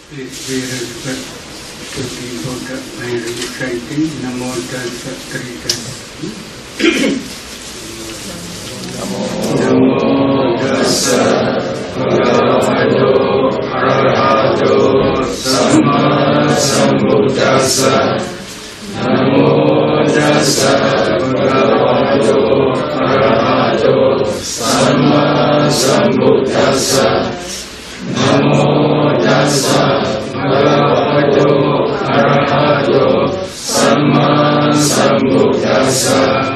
Please be respect to the Buddha by reciting Namo Tassa 3 times. Namo Tassa Bhagavato Arahato Samma Sambuddhassa. Namo Tassa Bhagavato Arahato Samma Sambuddhassa. Namo Tassa Bhagavato Arahato Samma Sambuddhassa.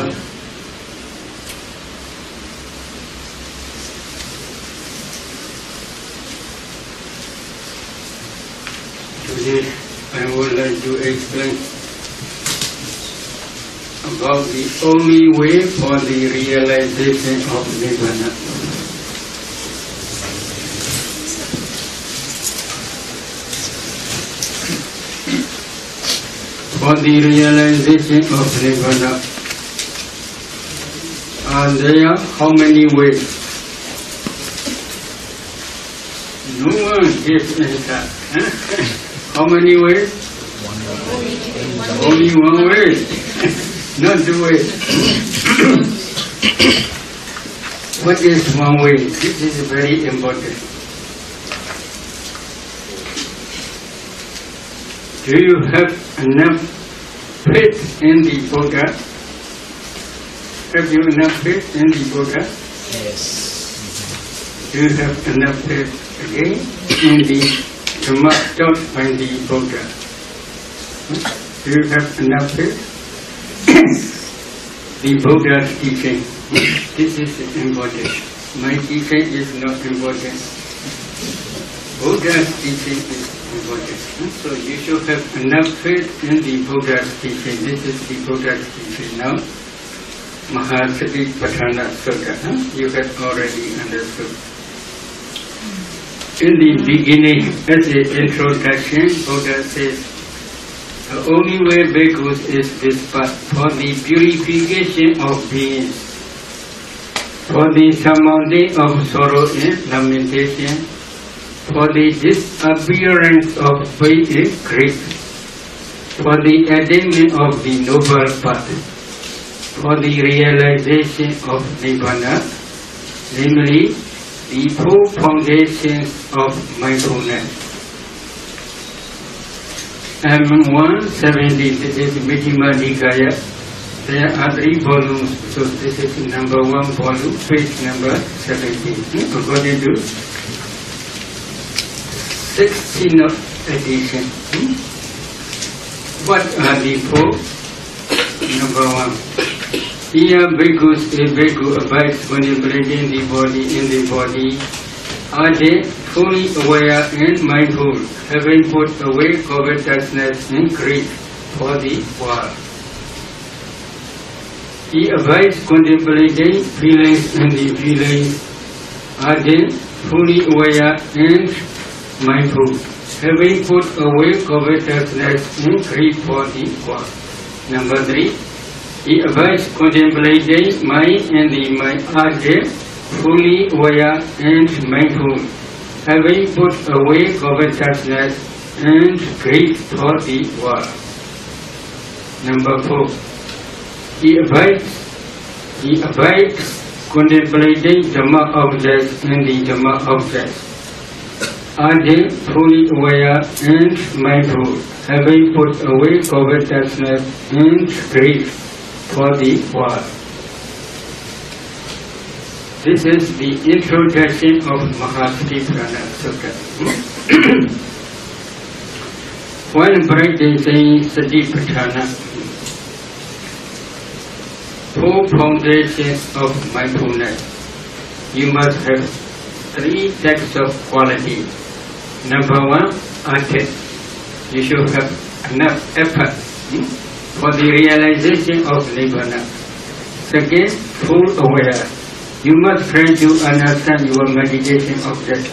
Today I would like to explain about the only way for the realization of Nibbana. For the realization of Nibbana, are there how many ways? No one gives answer. How many ways? Only one way. Not two ways. What is one way? This is very important. Do you have enough faith in the Buddha? Have you enough faith in the Buddha? Yes. Do you have enough faith again in the Dhamma taught by the Buddha? Do you have enough faith? The Buddha's teaching. This is important. My teaching is not important. Buddha's teaching is important. So you should have enough faith in the Buddha's teaching. This is the Buddha's teaching now. Mahasatipatthana Sutta. You have already understood. In the beginning, as an introduction, Buddha says, the only way bhikkhus is this path for the purification of beings, for the surmounting of sorrow and lamentation, for the disappearance of pain and grief, for the attainment of the noble path, for the realization of Nibbana, namely the 4 foundations of mindfulness. M170, this is Majjhima Nikaya. There are 3 volumes, so this is number 1 volume, page number 17. According to 16th edition. What are the 4? Number 1. Here bhikkhus, a bhikkhu abides contemplating the body in the body. Are they fully aware and mindful, having put away covetousness and greed for the world? He abides contemplating feelings and the feelings. Are they fully aware and mindful, having put away covetousness and greed for the world? Number 3. He abides contemplating mind and the mind. Are they fully aware and mindful, having put away covetousness and greed for the world? Number 4. He abides contemplating Dhamma objects and the Dhamma objects. Are they fully aware and mindful, having put away covetousness and greed for the world? This is the introduction of Mahasatipatthana Sutta. When practicing Satipatthana, 4 foundations of mindfulness, you must have 3 types of quality. Number 1, attitude. You should have enough effort for the realization of Nibbana. Second, full aware. You must try to understand your meditation object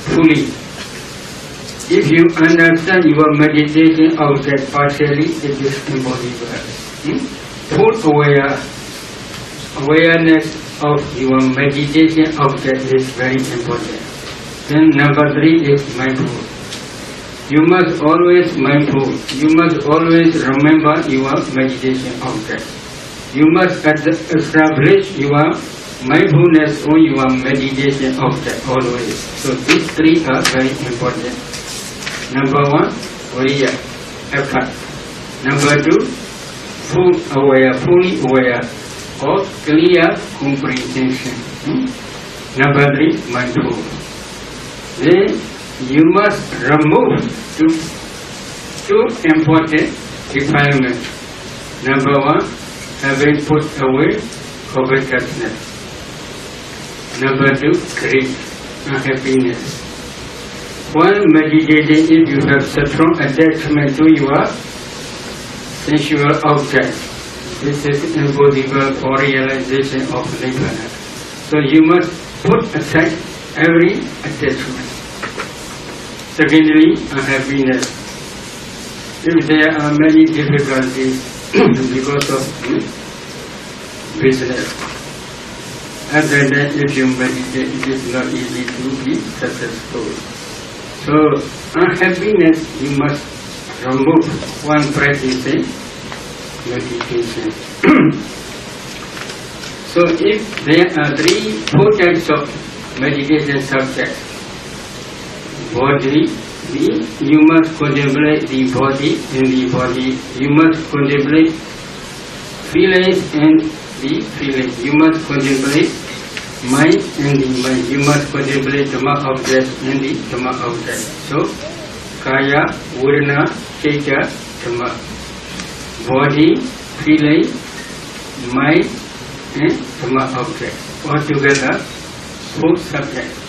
fully. If you understand your meditation object partially, it is impossible. Full awareness of your meditation object is very important. Then number 3 is mindful. You must always mindful. You must always remember your meditation object. You must establish your mindfulness on your meditation object always. So these 3 are very important. Number 1, viriya, effort. Number 2, fully aware or clear comprehension. Number 3, mindful. Then you must remove two important defilements. Number 1, having put away covetousness. Number 2, greed, unhappiness. While meditating, if you have strong attachment to your sensual object, this is impossible for realization of Nibbana. So you must put aside every attachment. Secondly, unhappiness. If there are many difficulties because of business, other than if you meditate, it is not easy to be successful. So, unhappiness you must remove when practicing meditation. So, if there are 4 types of meditation subjects, body, you must contemplate the body in the body. You must contemplate feelings and the feeling. You must contemplate mind and the mind. You must contemplate Dhamma object and the Dhamma object. So, Kaya, Vedana, Chitta, Dhamma. Body, feeling, mind and Dhamma object. Altogether, 4 subjects.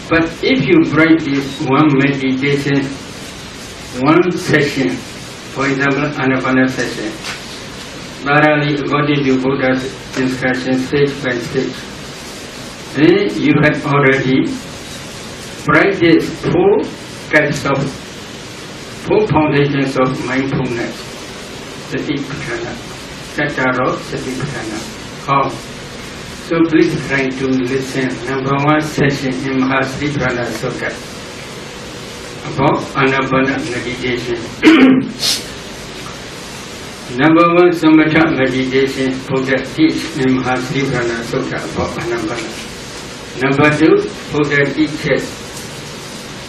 But if you practice one meditation, one session, for example, Anapana session, thoroughly according to Buddha's instruction, stage by stage, then you have already practiced 4 types of 4 foundations of mindfulness. Satipatthana, Sattaro Satipatthana. How? So please try to listen. Number 1 session in Mahasatipatthana Sutta about Anapana meditation. Number 1 Samatha meditation, Buddha teach in Mahasatipatthana Sutta about Anapana. Number 2, Buddha teaches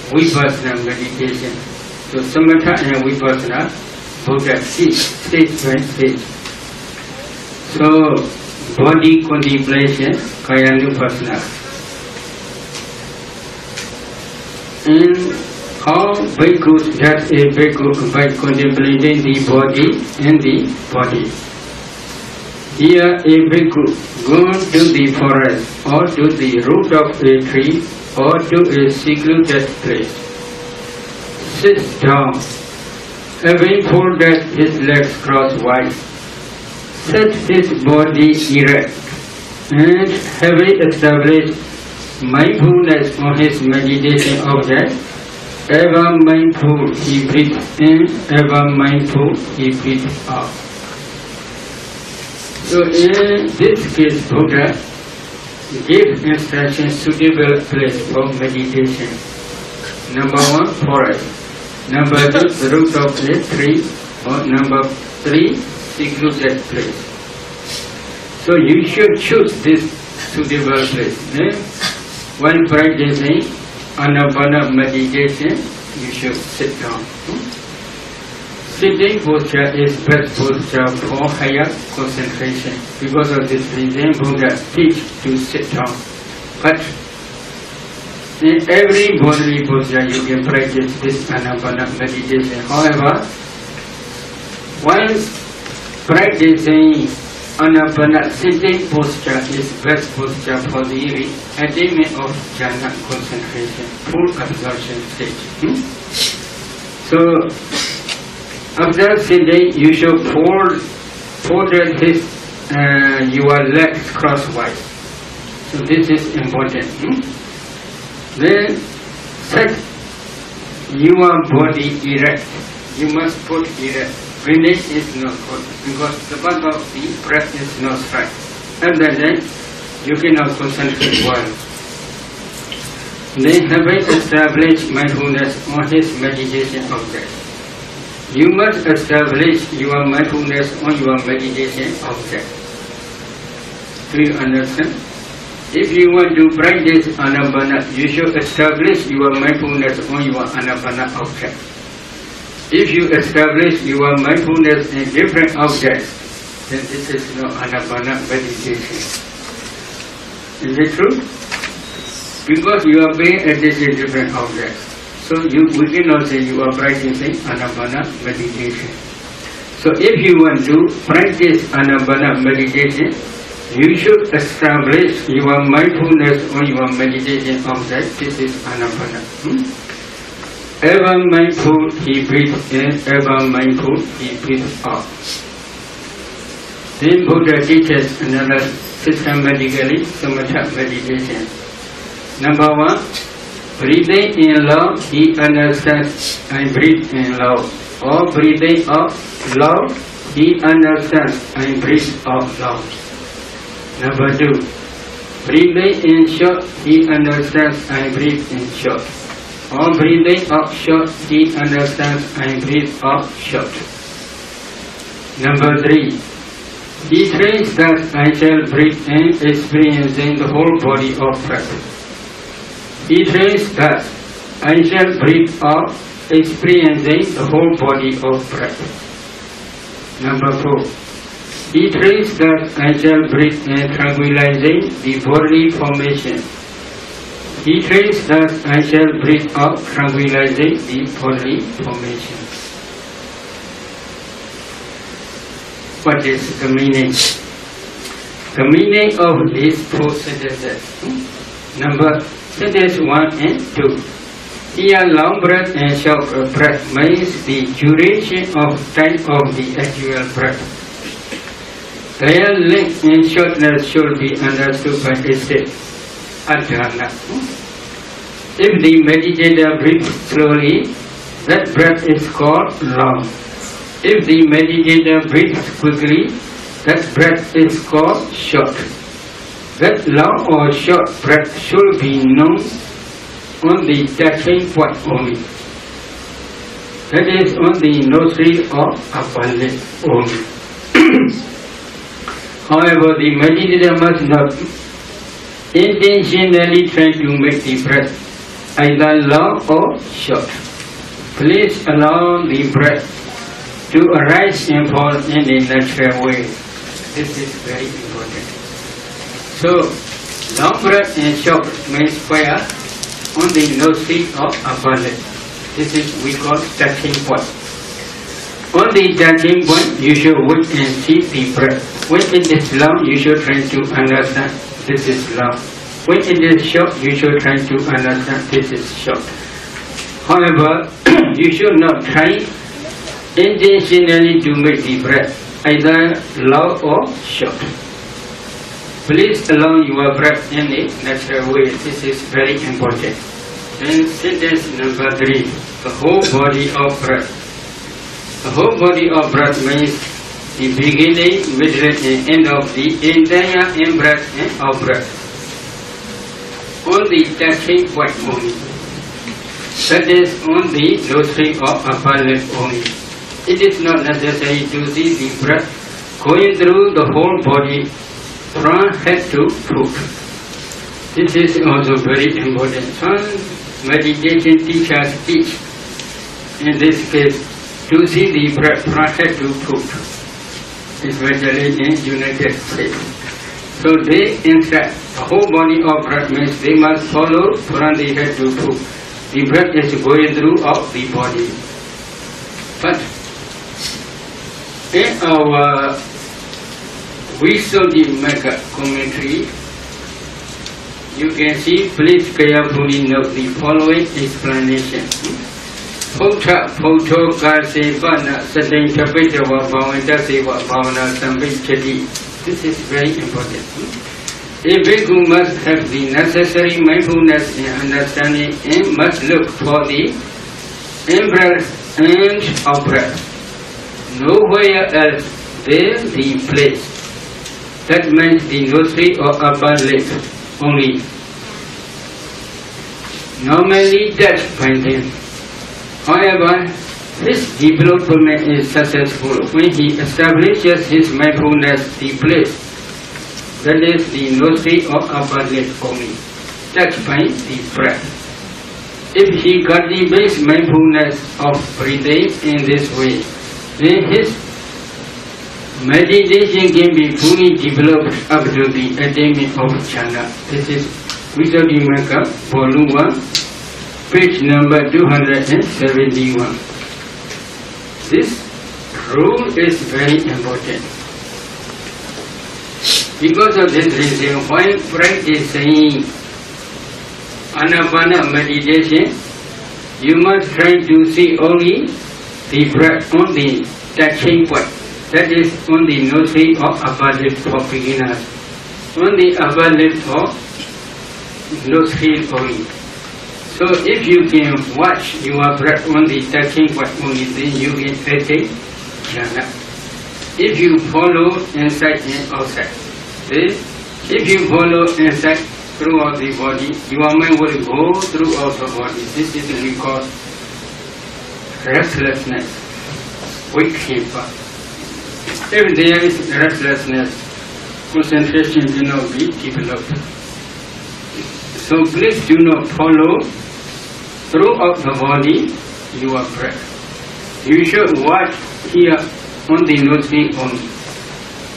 Vipassana meditation. So Samatha and Vipassana, Buddha teach stage by stage. So body contemplation, Kayanupassana. And how bhikkhus does a bhikkhu by contemplating the body and the body. Here a bhikkhu goes to the forest or to the root of a tree or to a secluded place, sits down, having folded his legs crosswise, set his body erect, and having established mindfulness on his meditation object, ever mindful he breathes in, ever mindful he breathes out. So in this case, Buddha gives instruction suitable place for meditation. Number 1, forest. Number 2, the root of a tree. Or number 3, secluded place. So you should choose this suitable place. Then, when practicing Anapana meditation, you should sit down. Sitting posture is best posture for higher concentration. Because of this reason, Buddha teach to sit down. But in every bodily posture, you can practice this Anapana meditation. However, once practicing Anapana sitting posture is best posture for the attainment of jhana concentration, full absorption stage. So, after sitting, you should fold your legs crosswise. So this is important. Then set your body erect. You must put erect. Breathing is not good because the part of the breath is not right. And then you cannot concentrate well. Then having established mindfulness on his meditation object. You must establish your mindfulness on your meditation object. Do you understand? If you want to practice Anapana, you should establish your mindfulness on your Anapana object. If you establish your mindfulness in different objects, then this is no Anapana meditation. Is it true? Because you are paying attention to different objects. So we cannot say you are practicing Anapana meditation. So if you want to practice Anapana meditation, you should establish your mindfulness on your meditation object. This is Anapana. Ever mindful, he breathes in. Ever mindful, he breathes out. Then Buddha teaches another systematically samatha meditation. Number 1, breathing in loud, he understands and breathes in loud. Or breathing out loud, he understands and breathes out loud. Number 2, breathing in short, he understands and breathes in short. Or breathing out short, he understands and breathes out short. Number 3, he trains that I shall breathe in, experiencing the whole body of breath. He trains that I shall breathe out, experiencing the whole body of breath. Number 4, he trains that I shall breathe in, tranquilizing the bodily formation. He trains that I shall breathe out, tranquilizing the bodily formation. What is the meaning? The meaning of these 4 sentences. Sentence 1 and 2. Here, long breath and short breath means the duration of time of the actual breath. Their length and shortness should be understood by this adhana. If the meditator breathes slowly, that breath is called long. If the meditator breathes quickly, that breath is called short. That long or short breath should be known on the touching point only. That is on the nostril or upper lip only. However, the meditator must not intentionally try to make the breath either long or short. Please allow the breath to arise and fall in a natural way. This is very important. So, long breath and short means fire on the nostril or upper lip. This is we call touching point. On the touching point, you should wait and see the breath. When it is long, you should try to understand this is long. When it is short, you should try to understand this is short. However, you should not try intentionally to make the breath either long or short. Please allow your breath in a natural way. This is very important. Then sentence number 3, the whole body of breath. The whole body of breath means the beginning, middle and end of the entire in-breath and out-breath. On the touching point only. That is on the nostril or upper lip only. It is not necessary to see the breath going through the whole body from head to foot. This is also very important. Some meditation teachers teach, in this case, to see the breath from head to foot, especially in United States. So they instruct the whole body of breath means they must follow from the head to foot. The breath is going throughout the body. But in our Visuddhimagga commentary, you can see, please carefully note the following explanation. Phutta Photo Kasevana Satin Kapitava Bhavantasiva Bhavana Sambichati. This is very important. A bhikkhu must have the necessary mindfulness and understanding and must look for the in-breath and out-breath. Nowhere else there the place. That means the nostril or upper lip only. normally touched by them. However, his development is successful when he establishes his mindfulness the place, that is the nostril or upper lip only, touched by the breath. If he cultivates mindfulness of breathing in this way, then his meditation can be fully developed up to the attainment of jhana. This is Visuddhimagga, Volume 1, page number 271. This rule is very important. Because of this reason, while practicing Anapana meditation, you must try to see only the breath on the touching point. That is on the nostril or upper lip for beginners. On the upper lip or nostril only. So if you can watch your breath on the touching point only, then you can attain jhana. If you follow inside and outside, then if you follow inside throughout the body, your mind will go throughout the body. This is what we call restlessness, vikshepa. If there is restlessness, concentration cannot be developed. So please do not follow throughout the body your breath. You should watch here on the nostril only.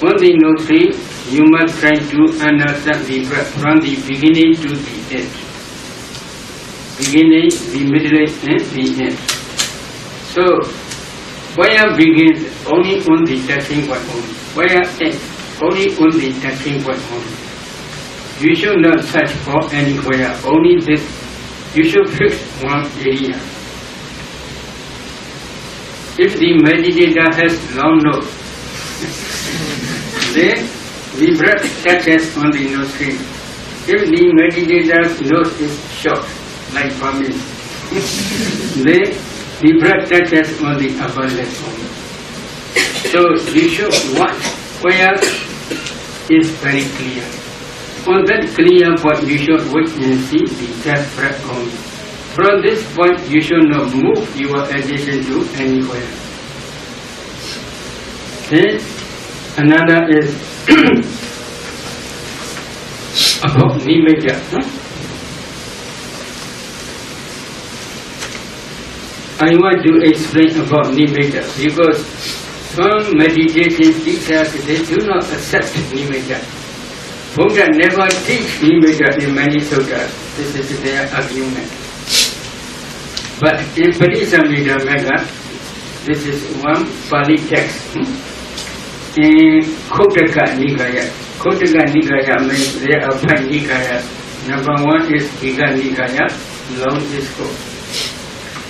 On the nostril, you must try to understand the breath from the beginning to the end. Beginning, the middle, and the end. So, where begins only on the touching point only. Where ends only on the touching point only. You should not search for anywhere, only this. You should fix one area. If the meditator has long nose, then the breath touches on the nostril. If the meditator's nose is short, like Burmese, then the breath touches on the upper lip only. So you should watch where is very clear. On that clear point, you should wait and see the death breath only. From this point, you should not move your attention to anywhere. Then another is about nimitta. I want to explain about nimitta because some meditation teachers, they do not accept nimitta. Buddha never teach nimitta in many sutras. This is their argument. But in Paticamidamagga, this is one Pali text. In Kotaka Nikaya. Kotaka Nikaya means there are 5 Nikayas. Number 1 is Higa Nikaya, long discourse.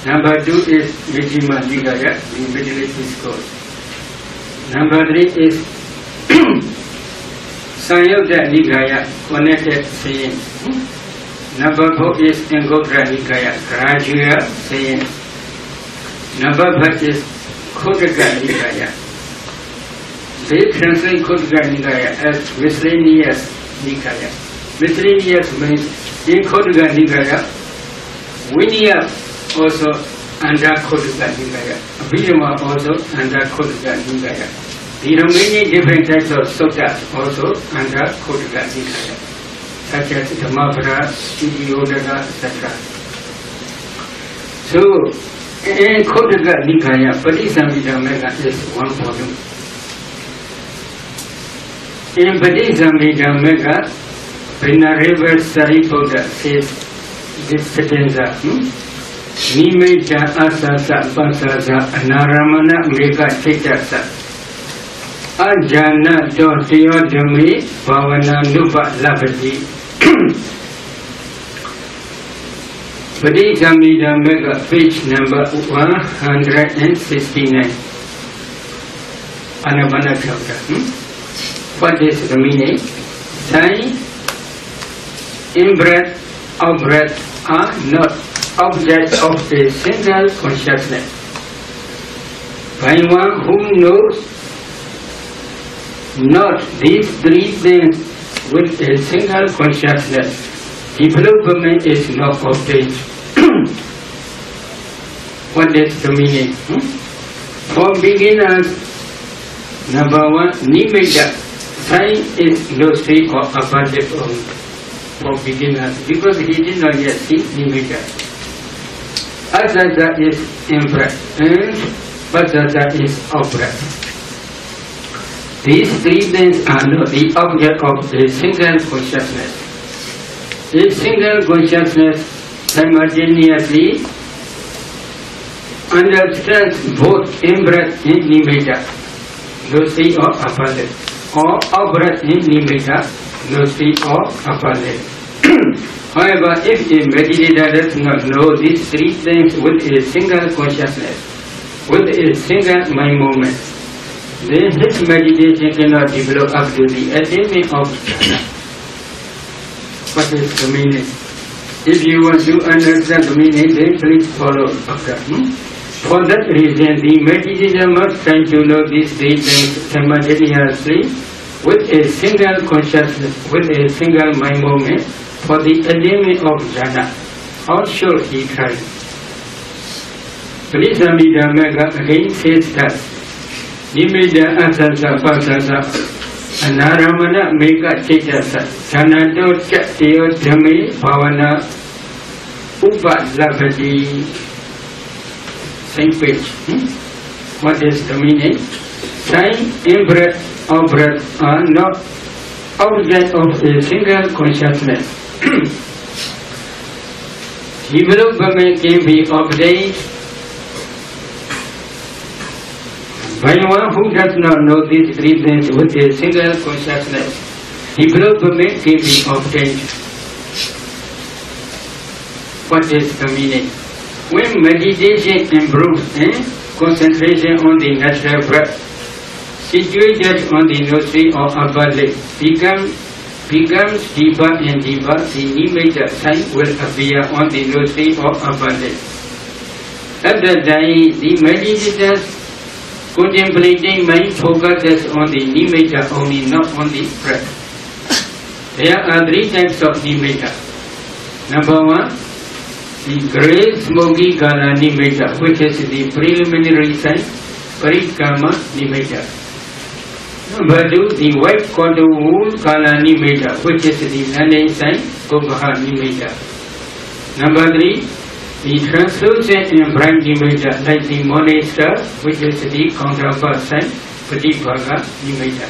Number 2 is Majjhima Nikaya, the middle discourse. Number 3 is Samyutta Nikaya, connected saying. Number 4 is Anguttara Nikaya, gradual saying. Number 5 is Kotaka Nikaya. They translate Kotaka Nikaya as miscellaneous Nikaya. Miscellaneous means in Kotaka Nikaya, Vinaya also under Kotaka Nikaya, Abhidhamma also under Kotaka Nikaya. The remaining different types of suttas also under Kotaka Nikaya, such as Dhammapada, Udiyodhana, etc. So, in Kotaka Nikaya, Paticamidamagga is one volume. In Paticamidamagga, Venerable Sariputta says this stanza, Nimitta asasa pasasa anaramana meka chitasa ajana dotiyodami bhavana nupa labati. Paticamidamagga, page number 169. Anapana chapter. What is the meaning? Saying, in-breath, out-breath are not objects of a single consciousness. By one who knows not these 3 things with a single consciousness, development is not obtained. What is the meaning? For beginners, number one, nimitta. Sign is illusory or abundant only. For beginners, because he did not yet see nimitta. Asasa is in-breath and pasasa is out-breath. These three things are not the object of a single consciousness. A single consciousness simultaneously understands both in-breath and nimitta, illusory or abundant, or out-breath and nimitta, illusory or abundant. However, if a meditator does not know these three things with a single consciousness, with a single mind movement, then his meditation cannot develop up to the attainment of jhana. What is the meaning? If you want to understand the meaning, then please follow after. For that reason, the meditator must try to know these three things simultaneously with a single consciousness, with a single mind movement, for the attainment of jhana. How should he try? Parisamita Magga again says that nimitta asasa pasasa anaramana meka cetasa jhanato chatyo dhame bhavana upalabhati. Same page. What is the meaning? Sign, in-breath, out-breath are not object of a single consciousness. Development can be obtained by one who does not know these three things with a single consciousness. Development can be obtained. What is the meaning? When meditation improves and concentration on the natural breath, situated on the nostril or upper lip, becomes deeper and deeper, the nimitta sign will appear on the nostril or upper lip. At that time, the meditators contemplating mind focuses on the nimitta only, not on the breath. There are three types of nimitta. Number one, the grey smoky kala nimitta, which is the preliminary sign, parikama nimitta. Number two, the white cotton wool kala nimitta, which is the landing sign, kopaha nimitta. Number three, the translucent and bright nimitta, like the morning star, which is the counterpart sign, patibhaga nimitta.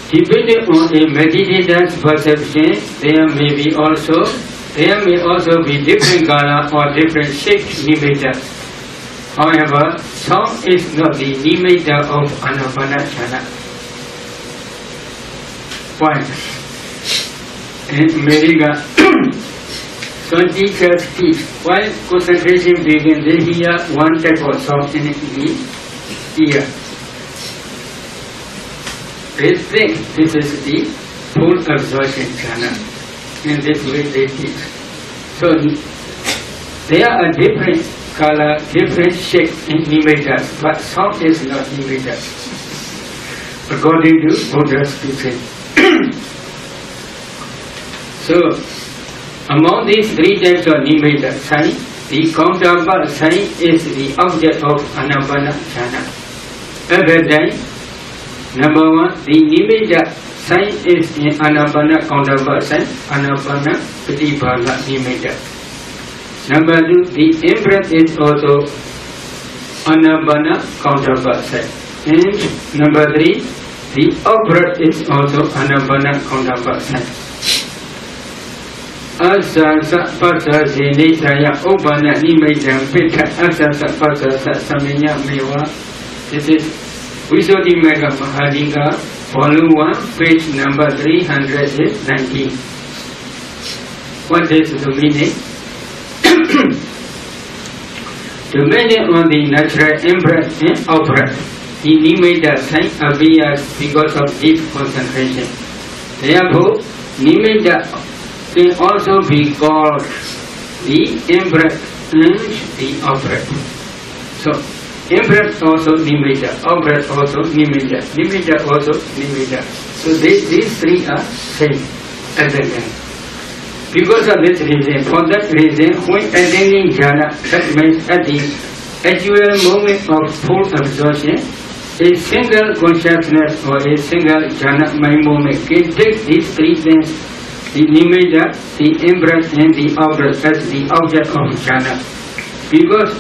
Depending on a meditator's perception, there may also be different color or different shaped nimittas. However, sound is not the nimitta of anapanasana. Point. In America, some teachers teach while concentration begins, they hear one type of sound in the ear. They think this is the full absorption jhana. In this way they teach. So there are different color, different shape in nimittas, but sound is not nimitta, according to Buddha's teaching. So among these three types of nimitta sign, the counterpart sign is the object of anapana jhana. At that time, number one, the nimitta sign is in anapana counterpart sign, anapana patibhaga nimitta. Number two, the in-breath is also anapana counterpart sign. And number three, the out-breath is also anapana counterpart sign. Asasa pasasa nisaya upana nimitta pitta asasa pasasa saminya mewa. This is Visuddhimagga Mahadika, Volume 1, page number 319. What is the meaning? Depending on the natural in-breath and out-breath, the nimitta sign appears because of deep concentration. Therefore, nimitta can also be called the in-breath and the out-breath. So, in-breath also nimitta, out-breath also nimitta, nimitta also nimitta. So these three are same at the time. Because of this reason, for that reason, when attaining jhana, that means at the actual moment of full absorption, a single consciousness or a single jhana mind moment can take these three things, the nimitta, the impress and the outer as the object of jhana. Because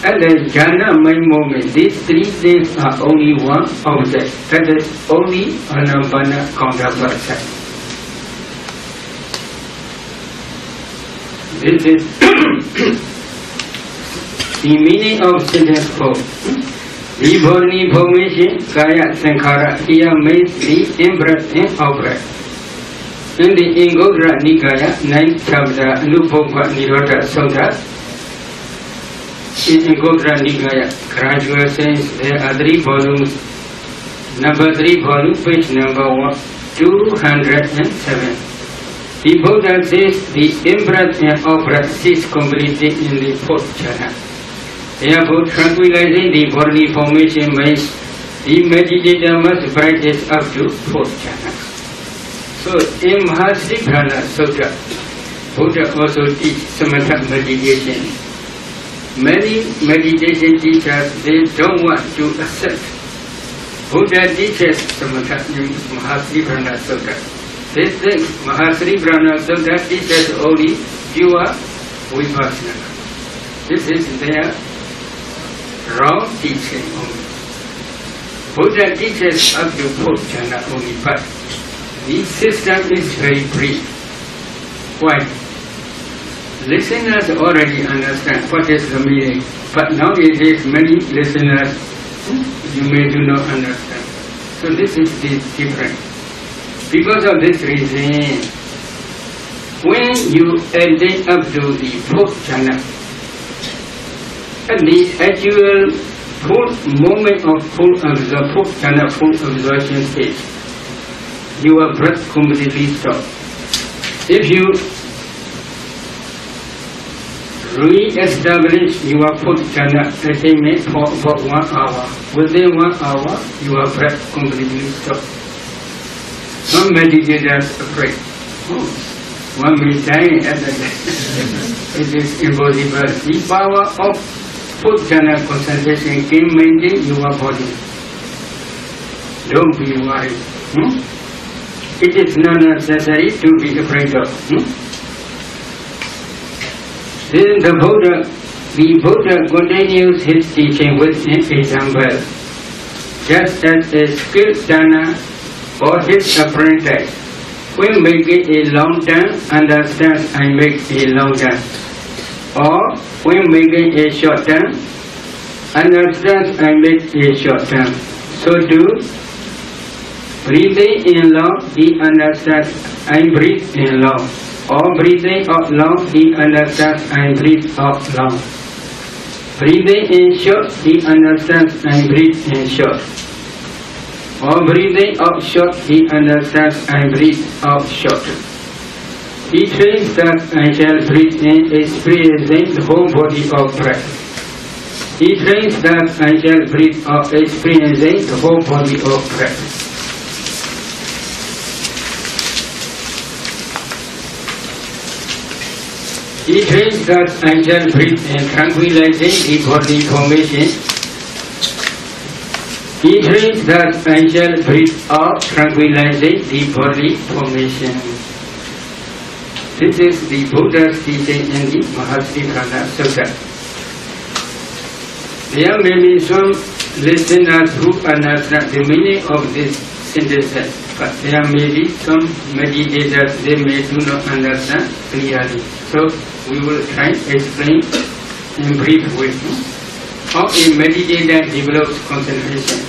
at the jhana mind moment, these three things are only one object, that is only anapana counterpart. This is the meaning of sentence 4. The bodily formation, kaya sankhara, here means the in-breath and out-breath. In the Anguttara Nikaya, 9th chapter, Anubhava Nirodha Sutta, in Anguttara Nikaya, gradual sense, there are 3 volumes. Number 3 volume, page number 207. The Buddha says the in-breath and out-breath cease completely in the 4th jhana. Therefore, tranquilizing the bodily formation means the meditator must practice up to 4th jhana. So, in Mahasiddhana Sutta, Buddha also teaches samatha meditation. Many meditation teachers, they don't want to accept. Buddha teaches samatha in Mahasiddhana Sutta. This thing, Mahasiddhana Sutta teaches only pure vipassana. This is their wrong teaching only. Buddha teaches up to 4th jhana only, but the system is very brief. Why? Listeners already understand what is the meaning, but nowadays many listeners you may do not understand. So this is the difference. Because of this reason, when you attain up to the 4th jhana, at the actual full moment of full absorption stage, your breath completely stops. If you re-establish your 4th jhana attainment for about 1 hour, within 1 hour, your breath completely stops. Some meditators afraid. Oh, one may die at the death. It is impossible. The power of 4th jhana concentration can maintain your body. Don't be worried. It is not necessary to be afraid of. Then the Buddha continues his teaching with an example. Just as a skilled jhana or his apprentice, when making a long turn, understands I make a long turn. Or when making a short turn, understands I make a short turn. So do breathing in long, he understands I breathe in long. Or breathing out long, he understands I breathe out long. Breathing in short, he understands I breathe in short. Or breathing out short, he understands I breathe out short. He trains that I shall breathe in, experiencing the whole body of breath. He trains that I shall breathe out, experiencing the whole body of breath. He trains that I shall breathe in, tranquilizing the body formation. He trains that I shall breathe out, tranquilizing the body formation. This is the Buddha's teaching in the Mahasiddhana Sutta. There may be some listeners who understand the meaning of this sentences, but there may be some meditators, they may do not understand clearly. So we will try to explain in brief way how a meditator develops concentration.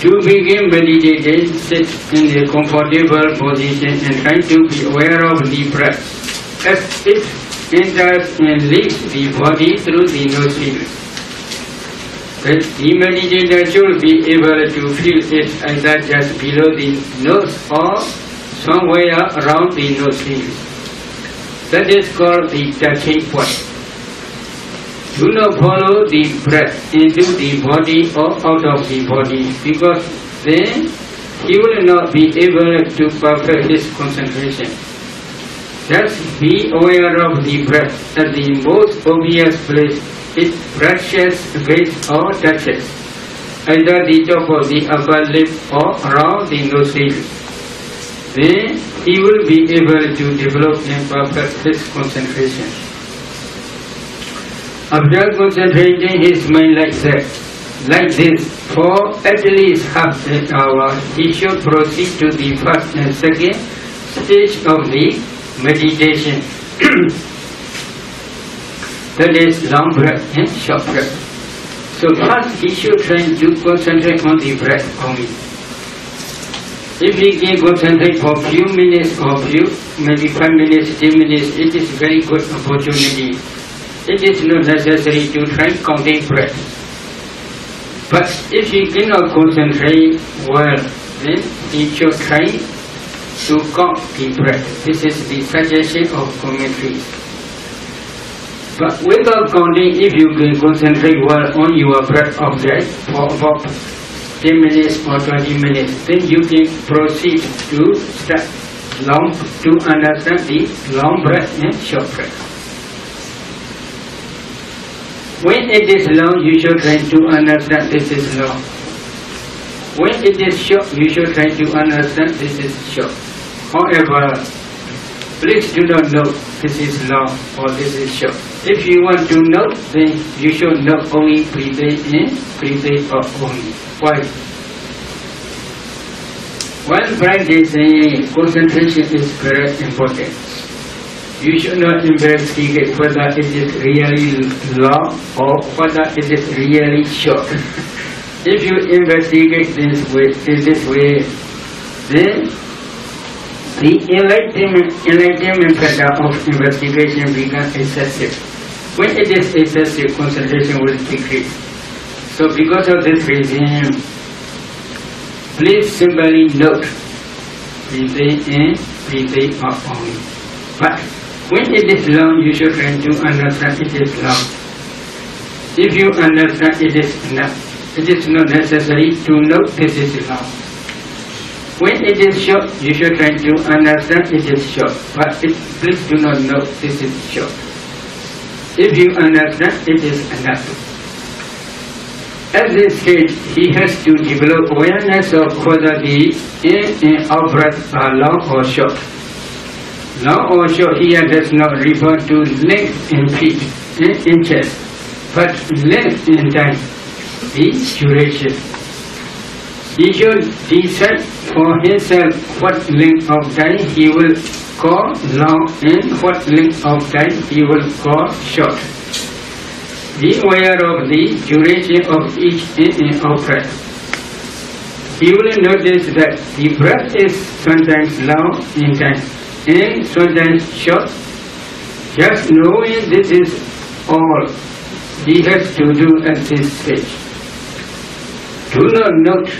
To begin meditating, sit in a comfortable position and try to be aware of the breath as it enters and leaves the body through the nostrils. The meditator should be able to feel it either just below the nose or somewhere around the nostrils. That is called the touching point. Do not follow the breath into the body or out of the body, because then he will not be able to perfect his concentration. Just be aware of the breath at the most obvious place it brushes against or touches, either the top of the upper lip or around the nostril. Then he will be able to develop and perfect his concentration. After concentrating his mind like this, for at least half an hour, he should proceed to the first and second stage of the meditation. That is long breath and short breath. So first he should try to concentrate on the breath only. If he can concentrate for few minutes or maybe 5 minutes, 10 minutes, it is very good opportunity. It is not necessary to try counting breath. But if he cannot concentrate well, then he should try to count the breath. This is the suggestion of commentaries. But without counting, if you can concentrate well on your breath object for about 10 minutes or 20 minutes, then you can proceed to start to understand the long breath and short breath. When it is long, you should try to understand this is long. When it is short, you should try to understand this is short. However, please do not know this is long or this is short. If you want to know, then you should know only breathe in, breathe out only. Why? While practicing, concentration is very important. You should not investigate whether it is really long or whether it is really short. If you investigate in this way, then the enlightenment factor of investigation becomes excessive. When it is excessive, concentration will decrease. So because of this reason, please simply note, breathe in, breathe out only. But when it is long, you should try to understand it is long. If you understand it is enough, it is not necessary to know this is long. When it is short, you should try to understand it is short. But please do not know this is short. If you understand, it is enough. At this stage, he has to develop awareness of whether the in and out breaths are long or short. Long or short here does not refer to length in feet, in inches, but length in time, the duration. He should decide for himself what length of time he will call long and what length of time he will call short. Be aware of the duration of each in and out breath. You will notice that the breath is sometimes long in time and sometimes short. Just knowing this is all he has to do at this stage. Do not note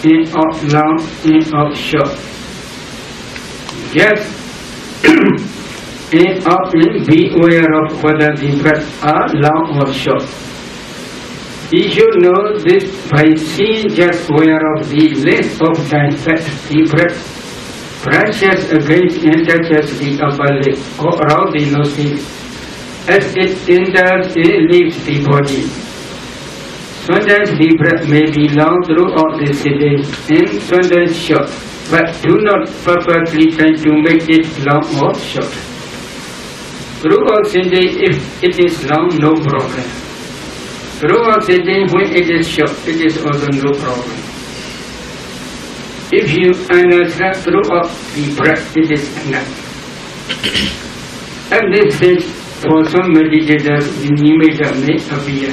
in out long, in out short. Just in out and be aware of whether the breaths are long or short. He should know this by seeing just aware of the length of time that the breath brushes against and touches the upper lip or around the nostril as it enters and leaves the body. Sometimes the breath may be long throughout the sitting and sometimes short, but do not purposely try to make it long or short. Throughout sitting, if it is long, no problem. Throughout sitting, when it is short, it is also no problem. If you understand throughout the breath, it is enough. At this stage, for some meditators, the nimitta may appear.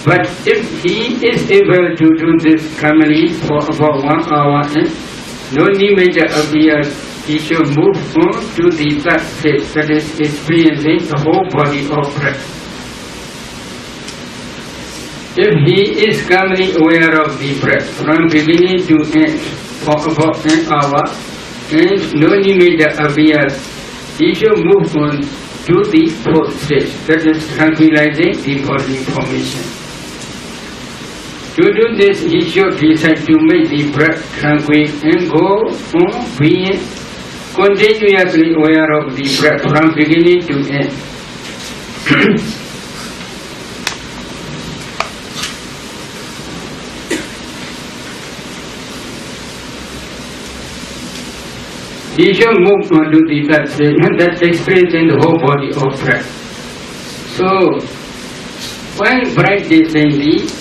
But if he is able to do this calmly for about 1 hour and no nimitta appears, he should move on to the third stage, that is experiencing the whole body of breath. If he is calmly aware of the breath from beginning to end for about an hour and no nimitta appears, he should move on to the fourth stage, that is tranquilizing the body formation. To do this, he should decide to make the breath tranquil and go on being continuously aware of the breath from beginning to end. You shall move on to the third stage, and that's experiencing the whole body of breath. So, while practicing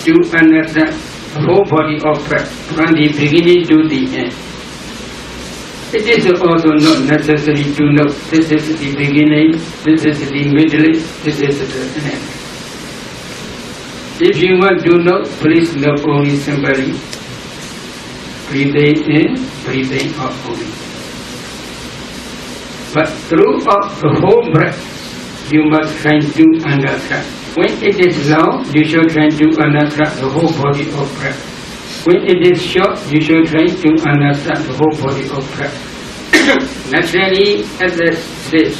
to understand the whole body of breath from the beginning to the end, it is also not necessary to know this is the beginning, this is the middle, this is the end. If you want to know, please know only simply breathing in, breathing out only. But throughout the whole breath, you must try to understand. When it is long, you should try to understand the whole body of breath. When it is short, you should try to understand the whole body of breath. Naturally, at that stage,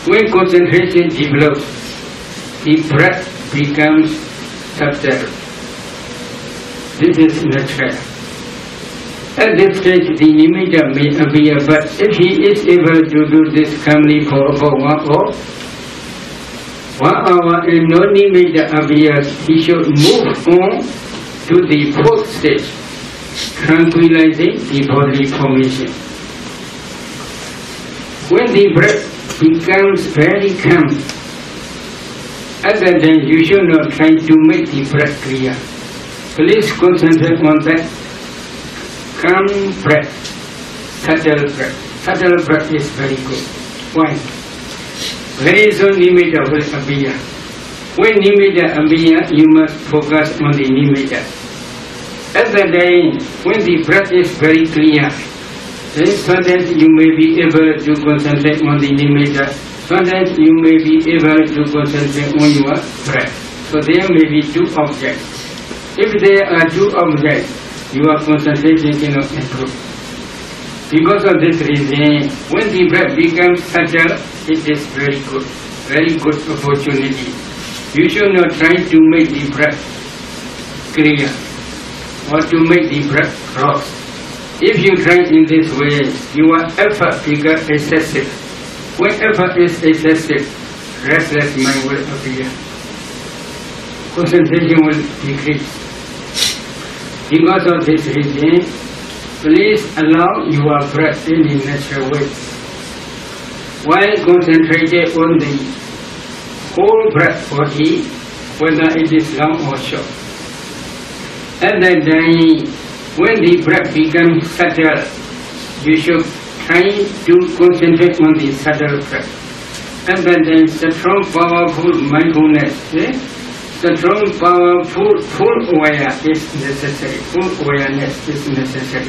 when concentration develops, the breath becomes subtle. This is natural. At this stage, the nimitta may appear, but if he is able to do this calmly for about 1 hour and no nimitta appears, he should move on to the fourth stage, tranquilizing the bodily formation. When the breath becomes very calm, at that time you should not try to make the breath clear. Please concentrate on that. Calm breath, subtle breath. Subtle breath is very good. Why? Very soon nimitta will appear. When nimitta appear, you must focus on the nimitta. At that time, when the breath is very clear, then sometimes you may be able to concentrate on the nimitta. Sometimes you may be able to concentrate on your breath. So there may be two objects. If there are two objects, your concentration cannot improve. Because of this reason, when the breath becomes subtle, it is very good opportunity. You should not try to make the breath clear or to make the breath cross. If you try in this way, your effort becomes excessive. When effort is excessive, restless mind will appear. Concentration will decrease. Because of this reason, please allow your breath in the natural way. While concentrated on the whole breath body, whether it is long or short. At that time, when the breath becomes subtle, you should try to concentrate on the subtle breath. At that time, strong, powerful mindfulness, the strong, powerful, full awareness is necessary. Full awareness is necessary.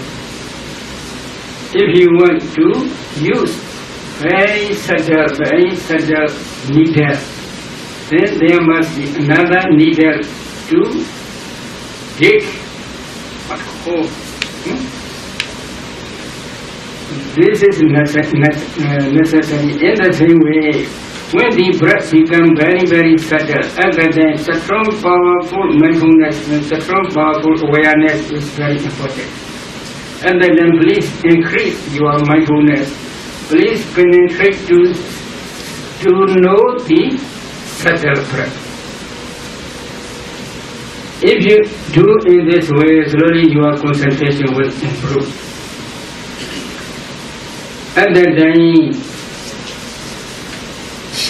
If you want to use very subtle needle, then there must be another needle to dig a hole. This is necessary. In the same way, when the breath becomes very subtle, at that time, strong, powerful mindfulness and strong, powerful awareness is very important. And then please increase your mindfulness. Please penetrate to know the subtle breath. If you do in this way, slowly your concentration will improve. At that time,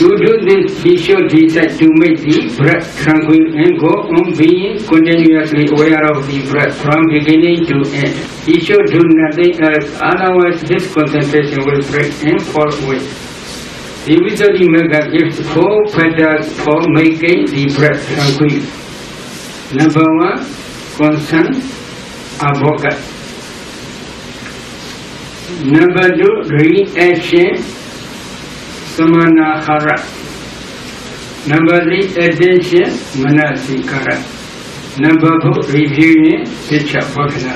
to do this, he should decide to make the breath tranquil and go on being continuously aware of the breath from beginning to end. He should do nothing else, otherwise his concentration will break and fall away. The Visuddhimagga gives 4 petals for making the breath tranquil. Number 1, concern, avogat. Number 2, reaction, samanahara. Number 3, attention, manasikara. Number 4, reviewing, vichapakana.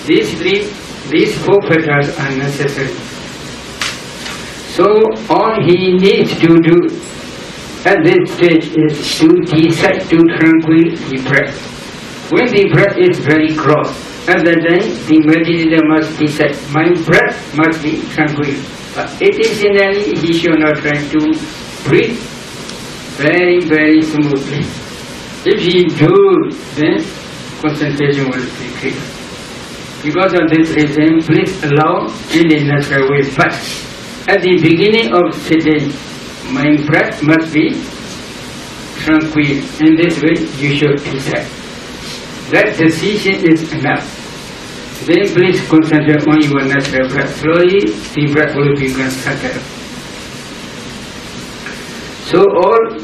These 4 petals are necessary. So all he needs to do at this stage is to decide to tranquil the breath. When the breath is very cross, At that time, the meditator must decide, my breath must be tranquil. But occasionally, he should not try to breathe very, very smoothly. If he do, then concentration will be clear. Because of this reason, please allow in the natural way. But at the beginning of sitting, my breath must be tranquil. In this way, you should decide. That decision is enough. Then please concentrate on your natural breath. Slowly, the breath will become settled. So all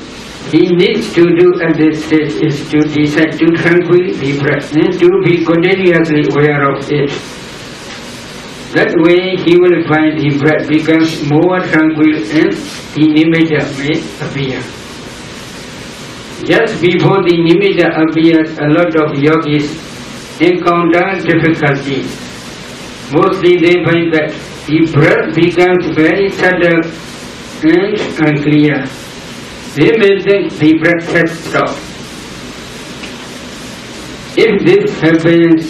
he needs to do at this stage is to decide to tranquil the breath and to be continuously aware of it. That way he will find the breath becomes more tranquil and the nimitta may appear. Just before the nimitta appears, a lot of yogis encounter difficulties. Mostly they find that the breath becomes very subtle and unclear. They may think the breath has stopped. If this happens,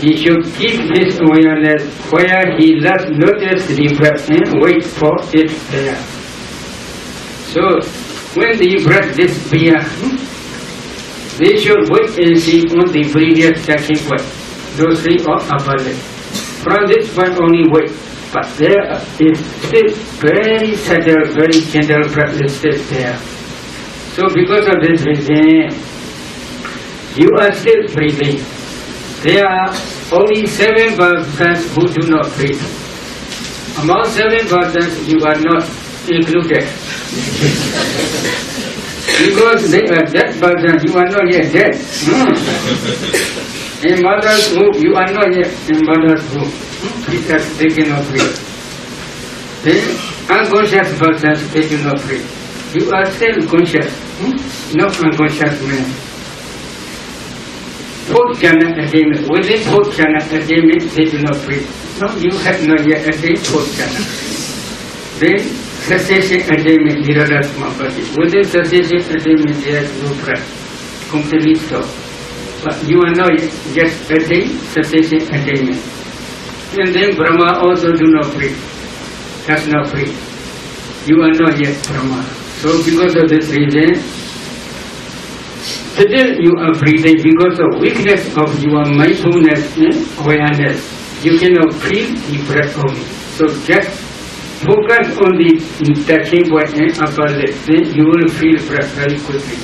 he should keep his awareness where he last noticed the breath and wait for it there. So, when the breath disappears, they should wait and see on the previous touching point, those three or upper lip. From this point only wait. But there is still very subtle, very gentle breath still there. So because of this reason, you are still breathing. There are only 7% who do not breathe. Among 7%, you are not included. Because they are dead person, you are not yet dead. In mother's womb, you are not yet in mother's womb. Because they cannot breathe. Then unconscious persons, they do not breathe. You are still conscious, not unconscious man. Fourth jhana attainment. Within fourth jhana attainment, they do not breathe. No, you have not yet attained fourth jhana. Then cessation attainment, nirada samapatti. Within cessation attainment, there is no breath. Completely stop. But you are not yet attained cessation attainment. And then Brahma also do not breathe, does not breathe. You are not yet Brahma. So because of this reason, still you are breathing because of weakness of your mindfulness and awareness. You cannot feel the breath only. So just focus on the touching point and upper lip, then you will feel breath very quickly.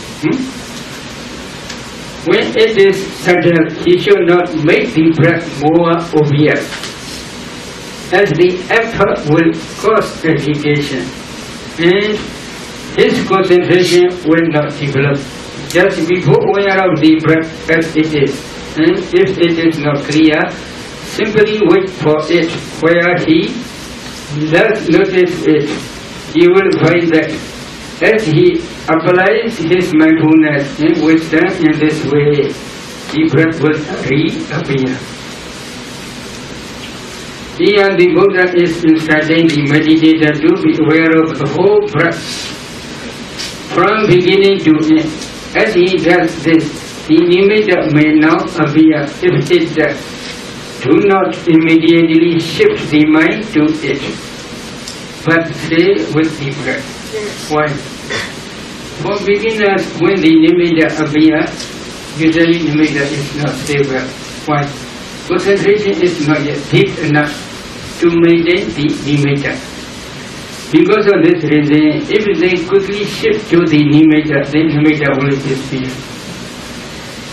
When it is subtle, he should not make the breath more obvious, as the effort will cause agitation and his concentration will not develop. Just be aware of the breath as it is, and if it is not clear, simply wait for it. Where he does notice it, he will find that as he applies his mindfulness and wisdom in this way, the breath will reappear. Here the Buddha is instructing the meditator to be aware of the whole breath from beginning to end. As he does this, the nimitta may now appear. If it does, do not immediately shift the mind to it, but stay with the breath. Why? For beginners, when the nimitta appears, usually nimitta is not stable. Why? Concentration is not yet deep enough to maintain the nimitta. Because of this reason, if they quickly shift to the nimitta, then nimitta will disappear.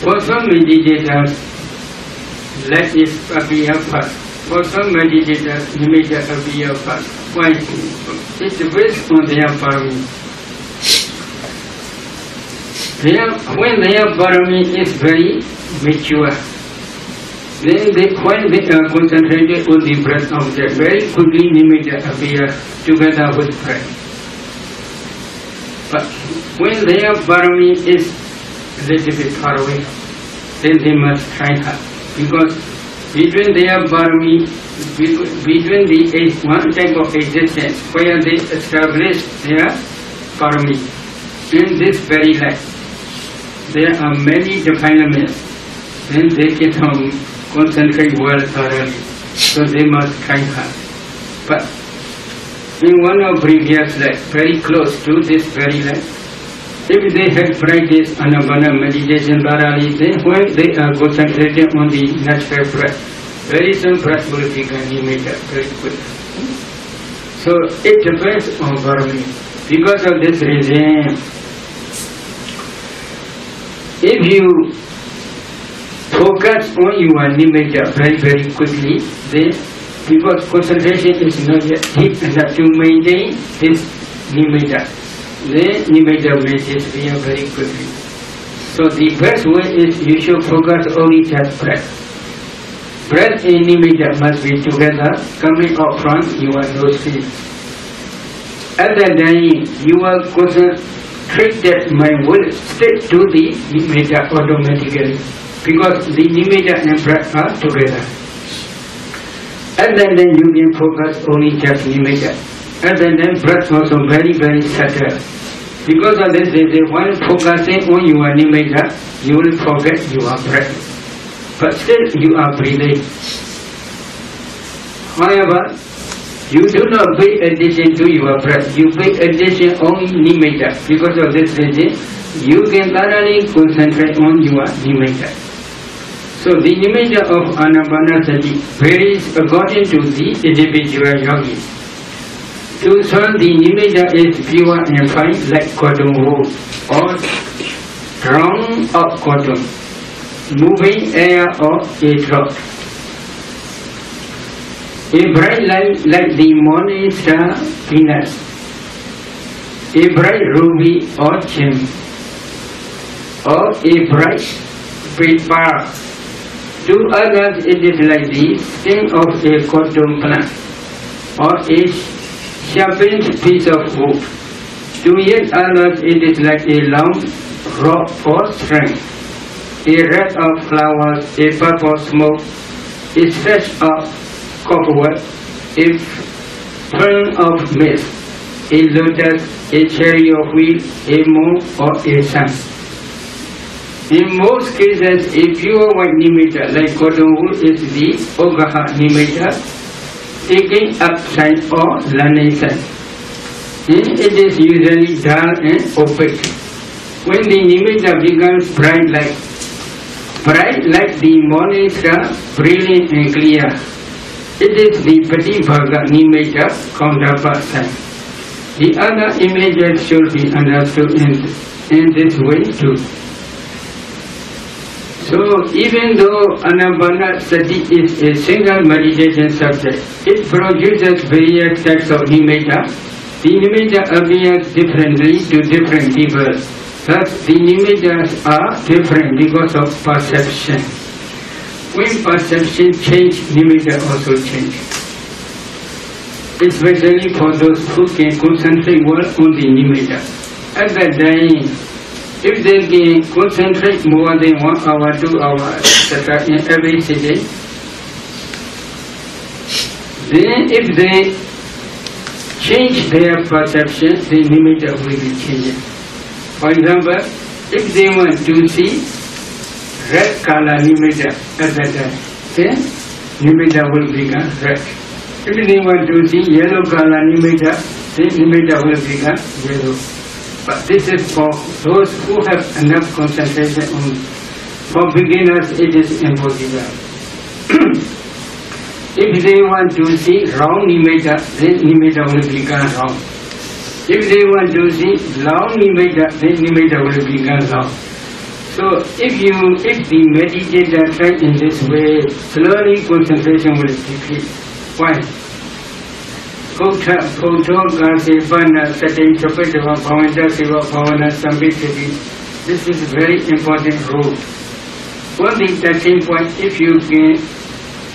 For some meditators, let it appear first. For some meditators, nimitta appear first. Why? It depends on their parami. When their parami is very mature, then when they are concentrated on the breath object, very quickly nimitta appear together with breath. But when their parami is a little bit far away, then they must try hard. Because between their parami, between the one type of existence where they establish their parami, in this very life, there are many defilements, then they can concentrate well thoroughly. So they must try hard. But in one of previous life, very close to this very life, if they had practiced Anapana meditation thoroughly, then when they are concentrating on the natural breath, very soon breath will become immediate, very quick. So it depends on Burmese. Because of this reason, if you focus on your nimitta very quickly, then because concentration is not yet deep enough to maintain this nimitta, then nimitta will disappear very quickly. So the best way is you should focus only just breath. Breath and nimitta must be together, coming up from your nostrils. At that time, your concentrated mind will stick to the nimitta automatically, because the nimitta and breath are together. And then you can focus only just nimitta. And then breath also very subtle. Because of this, when focusing on your nimitta, you will forget your breath. But still you are breathing. However, you do not pay attention to your breath. You pay attention only nimitta. Because of this reason, you can thoroughly concentrate on your nimitta. So the nimitta of Anapanasati varies according to the individual yogi. To some, the nimitta is pure and fine like cotton wool or drawn up cotton, moving air or a drop. A bright light like the morning star Venus, a bright ruby or gem, or a bright pearl. To others it is like the stem of a cotton plant, or a sharpened piece of wood. To yet others it is like a long rope or string, a wreath of flowers, a puff of smoke, a stretch of copperwood, a fern of mist, a lotus, a cherry of wheat, a moon or a sun. In most cases, a pure white nimitta like cotton wool is the Ogaha nimitta, taking up side or learning side. It is usually dull and opaque. When the nimitta becomes bright like the morning star, brilliant and clear, it is the Patibhaga nimitta counterpart sign. The other images should be understood in this way too. So even though Anapanasati is a single meditation subject, it produces various types of nimitta. The nimitta appears differently to different people. Thus the nimittas are different because of perception. When perception changes, nimitta also changes. Especially for those who can concentrate well on the nimitta. At that time, if they can concentrate more than 1 hour, 2 hours, etc. in every sitting, then if they change their perception, the nimitta will be changing. For example, if they want to see red color nimitta at that time, then nimitta will become red. If they want to see yellow color nimitta, then nimitta will become yellow. But this is for those who have enough concentration on. For beginners, it is impossible. If they want to see wrong nimitta, then nimitta will become wrong. If they want to see long nimitta, then nimitta will become long. So if the meditator try in this way, slowly concentration will decrease. Why? This is a very important rule. On the touching point, if you can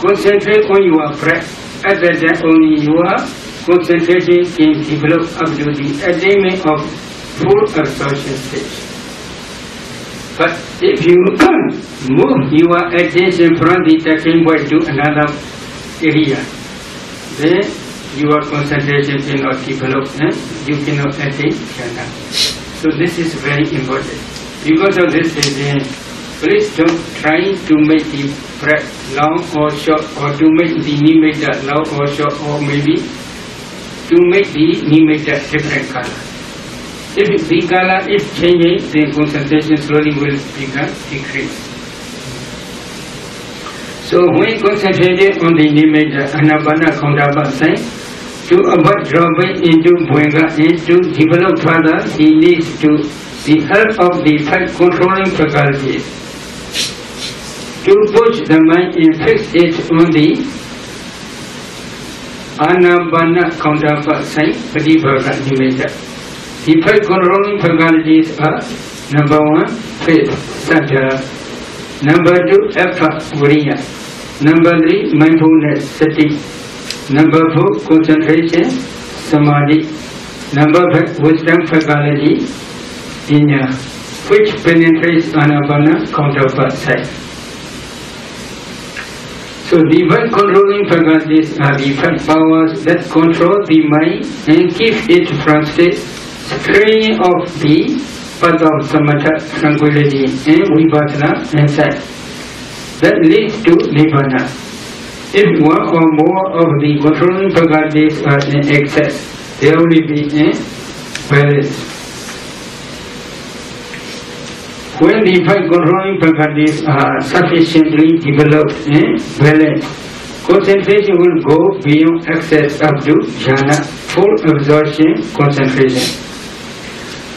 concentrate on your breath, at that time only your concentration can develop up to the attainment of full absorption stage. But if you move your attention from the touching point to another area, then your concentration cannot develop and you cannot attain jhana. So this is very important. Because of this reason, please don't try to make the bright, long or short, or to make the nimitta long or short, or maybe to make the nimitta different color. If the color is changing, then concentration slowly will become decrease. So when concentrated on the nimitta Anapana counterpart sign, to avoid dropping into Bhuenga and to develop further, he needs to the help of the 5 controlling faculties to push the mind and fix it on the Anapana counterpart sign, Pratibhaga nimitta. The 5 controlling faculties are: number 1, faith, saddha; number 2, effort, viriya; number 3, mindfulness, sati; number 4, concentration, samadhi; number 5, wisdom faculty, jnana, which penetrates Anapana counterpart side. So the 5 controlling faculties are the 5 powers that control the mind and keep it from state straying of the path of samatha, tranquility, and vipassana insight that leads to nibbana. If one or more of the controlling faculties are in excess, there will be a balance. When the 5 controlling faculties are sufficiently developed and balanced, concentration will go beyond excess up to jhana, full absorption concentration.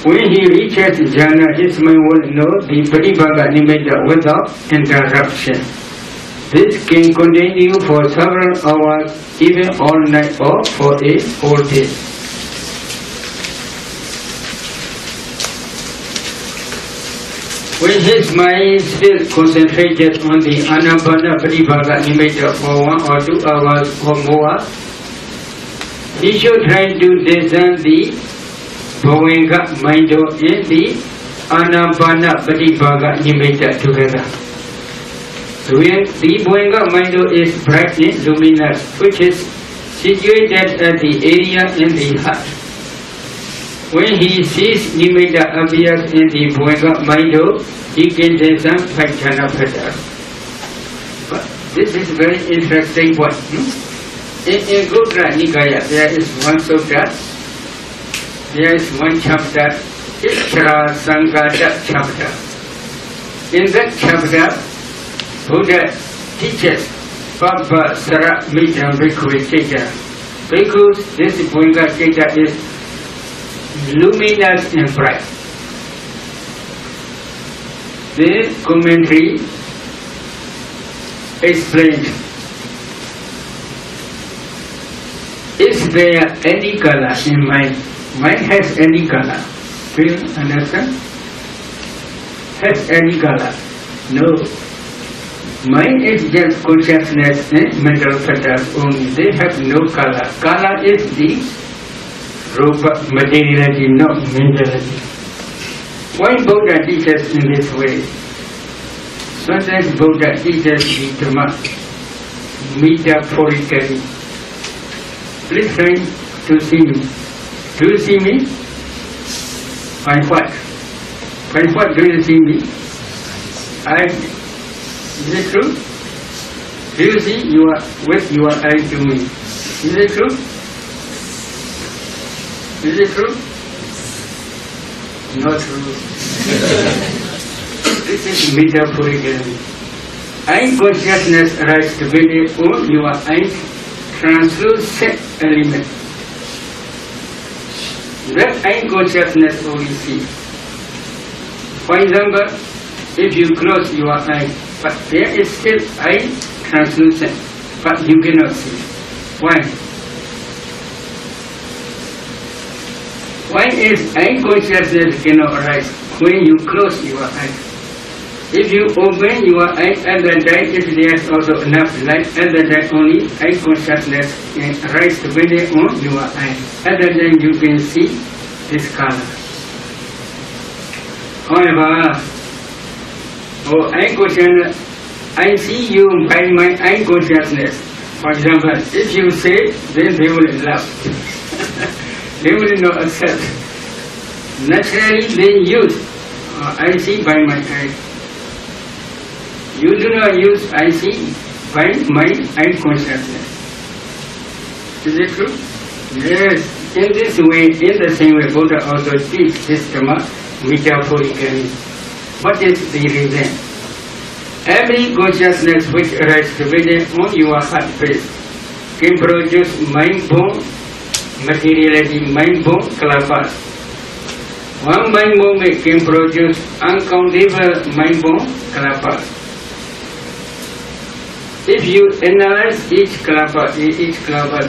When he reaches jhana, his mind will know the Pratibhaga nimitta without interruption. This can continue for several hours, even all night or for a whole day. When his mind is still concentrated on the Anapana Pratibhaga nimitta for 1 or 2 hours or more, he should try to discern the Bhuenga mind and the Anapana Pratibhaga nimitta together. When the Bhuenga mind is bright and luminous, which is situated at the area in the heart. When he sees nimitta appears in the Bhuenga mind, he can discern 5 jhana patterns. But this is very interesting point. In Gudra Nikaya, there is one sutta, there is one chapter, Ishra Sangata chapter. In that chapter, Buddha teaches Bhava Sara Mita Bhikkhu Citta. Because this Bhuenga Citta is luminous and bright. The commentary explained: is there any color in mind? Mind has any color. Do you understand? Has any color? No. Mind is just consciousness and mental factors only. They have no color. Color is the rupa, materiality, not mentality. Why Buddha teaches in this way? Sometimes Buddha teaches the Dhamma metaphorically. Please try to see me. Do you see me? By what? By what do you see me? Is it true? Do you see with your eyes to me? Is it true? Is it true? Not true. This is metaphorical. Eye consciousness arises on your eye's translucent element. That eye consciousness only see. For example, if you close your eye, but there is still eye translucent, but you cannot see. Why? Why is eye consciousness cannot arise when you close your eye? If you open your eye at the time, if there is also enough light, at the time only eye consciousness can arise together on your eye. At the time you can see this color. However, eye consciousness, I see you by my eye consciousness. For example, if you say, then they will laugh. They will not accept. Naturally, they use I see by my eye. You do not use I see, mind and consciousness. Is it true? Yes. In this way, in the same way, Buddha also teach this Dhamma metaphorically. What is the reason? Every consciousness which arises within on your heart space can produce mind-born materiality, mind-born kalapas. One mind movement can produce uncountable mind-born kalapas. If you analyze each kalapa,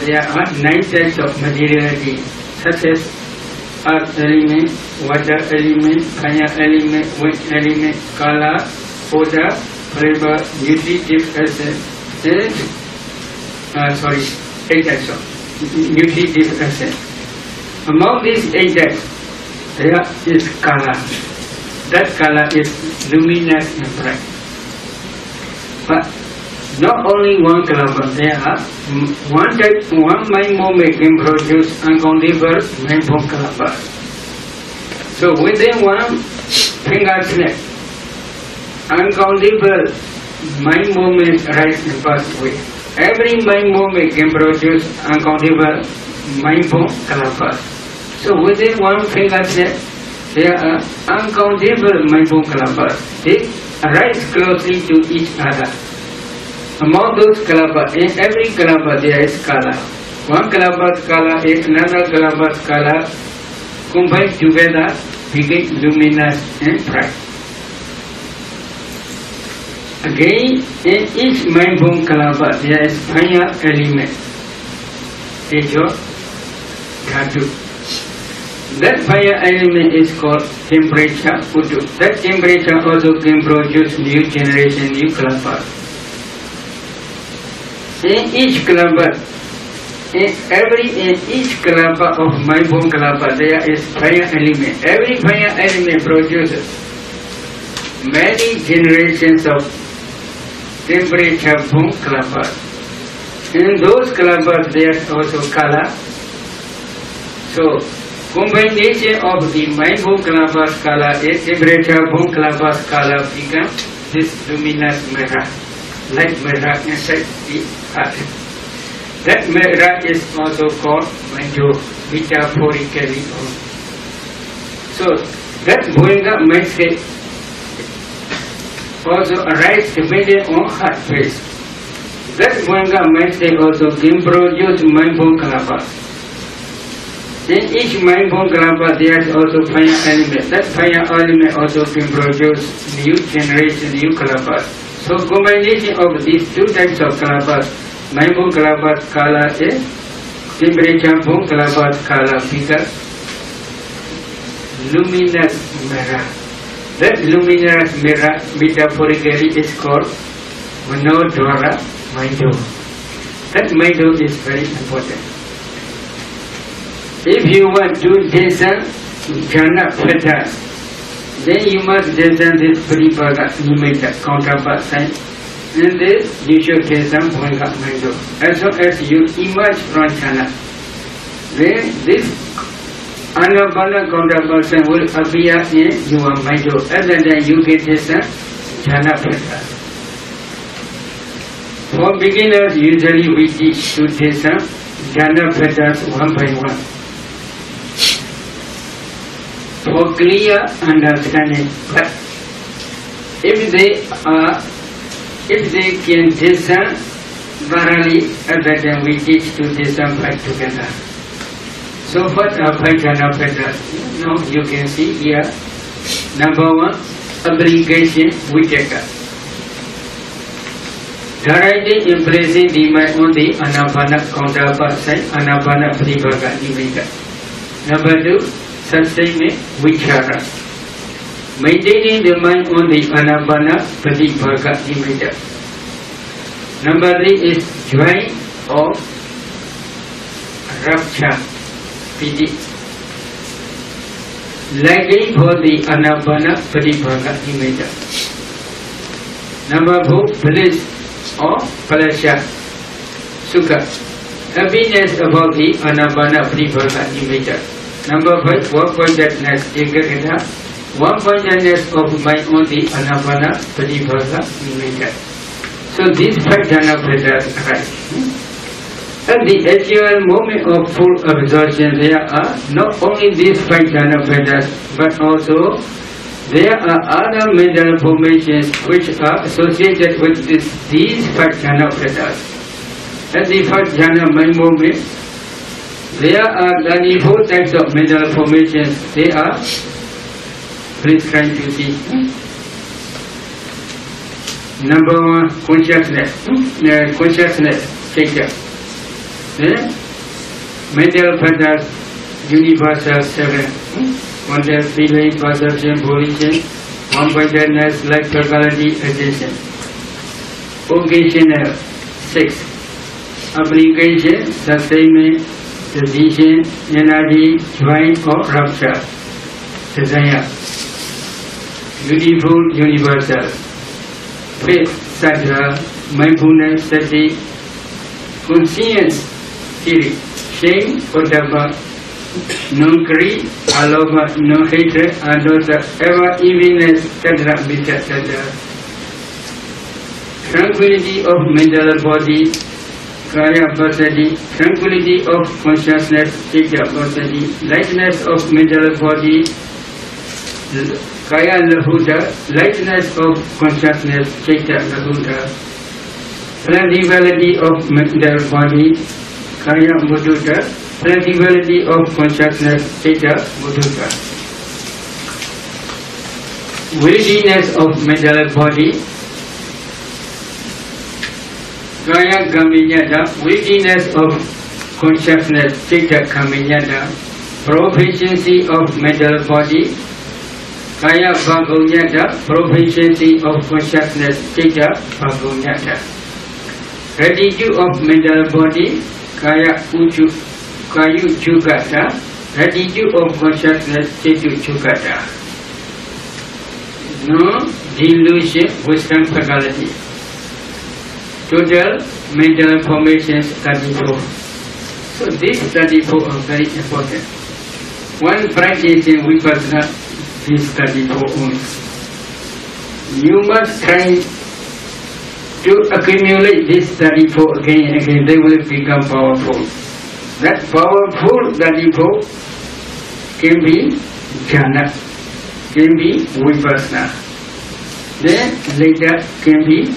there are 9 types of materiality, such as earth element, water element, fire element, wind element, color, odor, flavor, nutritive acid, and 8 types of nutritive acid. Among these 8 types, there is color. That color is luminous and bright. But not only one kalapa, there are one mind movement can produce uncountable mind-born kalapas. So within one finger snap, uncountable mind movements arise and pass away. Every mind movement can produce uncountable mind-born kalapas. So within one finger snap, there are uncountable mind-born kalapas. They arise closely to each other. Among those kalapa, in every kalapa there is kala. One kalapa's kala is another kalapa's kala combined together became luminous and bright. Again, in each mind-born kalapa there is fire element, Tejo Dhatu. That fire element is called temperature Udu. That temperature also can produce new generation, new kalapas. In each kalapa, in each kalapa of mind-born kalapa, there is fire element. Every fire element produces many generations of temperature-born kalapas. In those kalapas, there is also kala. So, combination of the mind-born kalapas kala and temperature-born kalapas kala becomes this luminous mirror. Light mirror inside the heart. That mirror is also called Manjo, metaphorically. So that Bhuinga mindset also arises depending on heart space. That Bhuinga mindset also can produce mind-born kalapas. In each mind-born kalapa there is also fire element. That fire element also can produce new generation, new kalapas. So combination of these 2 types of kalapas, mind-born kalapas kala is temperature-born kalapas kala becomes luminous mirror. That luminous mirror metaphorically is called Manodwara Maido. That Maido is very important. If you want to descend jhana fetters, then you must descend this Paripaga Nimitta counterpart sign, and this you should descend Bhuinga Maido. As long as you emerge from jhana, then this Anapana counterpart sign will appear in your Maido. Other than you can descend jhana fetters. For beginners, usually we teach to descend jhana fetters one by one. For clear understanding, but if they can descend thoroughly, other than we teach to descend 5 together. So what are 5 jhana fetters? Now you can see here. Number 1, obligation vitaka. Directly impressing the mind on the anapana counterpart side, anapana parivaga nimitta. Number 2, sustainment vichara. Maintaining the mind on the anapana parivaga nimitta. Number 3 is joy or rapture, piti. Liking for the anapana parivaga nimitta. Number 4, bliss or pleasure, sukha. Happiness about the anapana parivaga nimitta. Number 5, work-pointedness, ekagata. one-pointedness of mind on the Anapana Pratibhasa method. So these 5 jhana fetters arise. At the actual moment of full absorption, there are not only these 5 jhana fetters, but also there are other mental formations which are associated with these 5 jhana fetters. At the 5 jhana mind moment, there are 34 types of mental formations. They are, please try to see. Number 1, consciousness. Consciousness, chaitya. Mental fetters, universal 7. Content, feeling, perception, volition, one-pointedness, like totality, attention. Occasional 6. Application, sustainment, decision, energy, joint or rupture. Desire. Beautiful, universal. Faith, sadhya, mindfulness, sati, conscience, kiri, shame, kodapa, non-greed, alova, non-hatred, adota, ever evilness, tadra, mita, tadra. Tranquility of mental body, kaya pasadi, tranquility of consciousness, chitta pasadi, lightness of mental body, kaya lahuda, lightness of consciousness, chitta lahuda, flexibility of mental body, kaya mudutta, flexibility of consciousness, chitta mudutta, willingness of mental body, kaya gaminyata, willingness of consciousness, chitta gaminyata, proficiency of mental body, kaya bhagunyata, proficiency of consciousness, chitta bhagunyata. Attitude of mental body, kaya kayu chukata, attitude of consciousness, chitta chukata. No delusion, wisdom faculty. Total mental formations 34. So these 34 are very important. One practice in Vipassana, these 34 only. You must try to accumulate these 34 again and again. They will become powerful. That powerful 34 can be jhana, can be Vipassana. Then later can be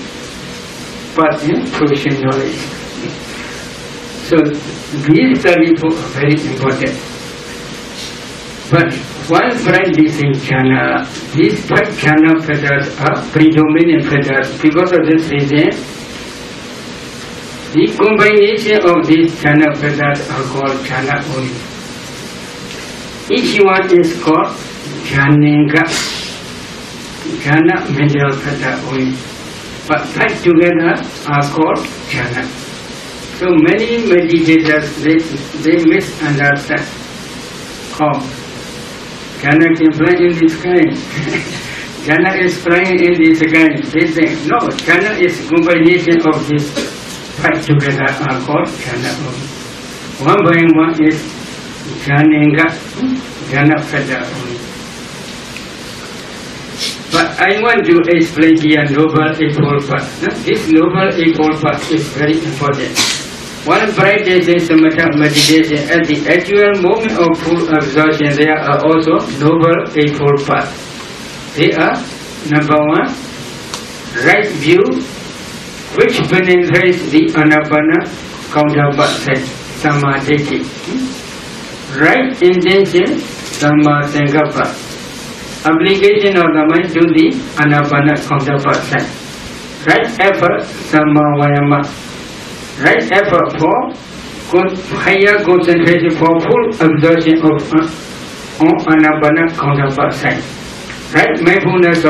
but in fruition knowledge. So these 34 are very important. But one practice in jhana, these 5 jhana fetters are predominant fetters. Because of this reason, the combination of these jhana fetters are called jhana only. Each one is called jhanenga, jhana mental fetter only. But tied together are called jhana. So many meditators, they misunderstand. Oh, jhana can fly in the sky. Jhana is flying in the sky. They think, no, jhana is combination of these tied together are called jhana. One by one is jhanenga, jhana fetter only. But I want to explain here Noble Eightfold Path. This Noble Eightfold Path is very important. One practice in samatha meditation, at the actual moment of full absorption, there are also Noble Eightfold Path. They are, number 1, right view, which penetrates the anapana counterpart side, samadhi. Right intention, samma sankappa. Application of the mind to the anapana counterpart side. Right effort, samma vayama. Right effort for higher concentration for full absorption of anapana counterpart side. Right mindfulness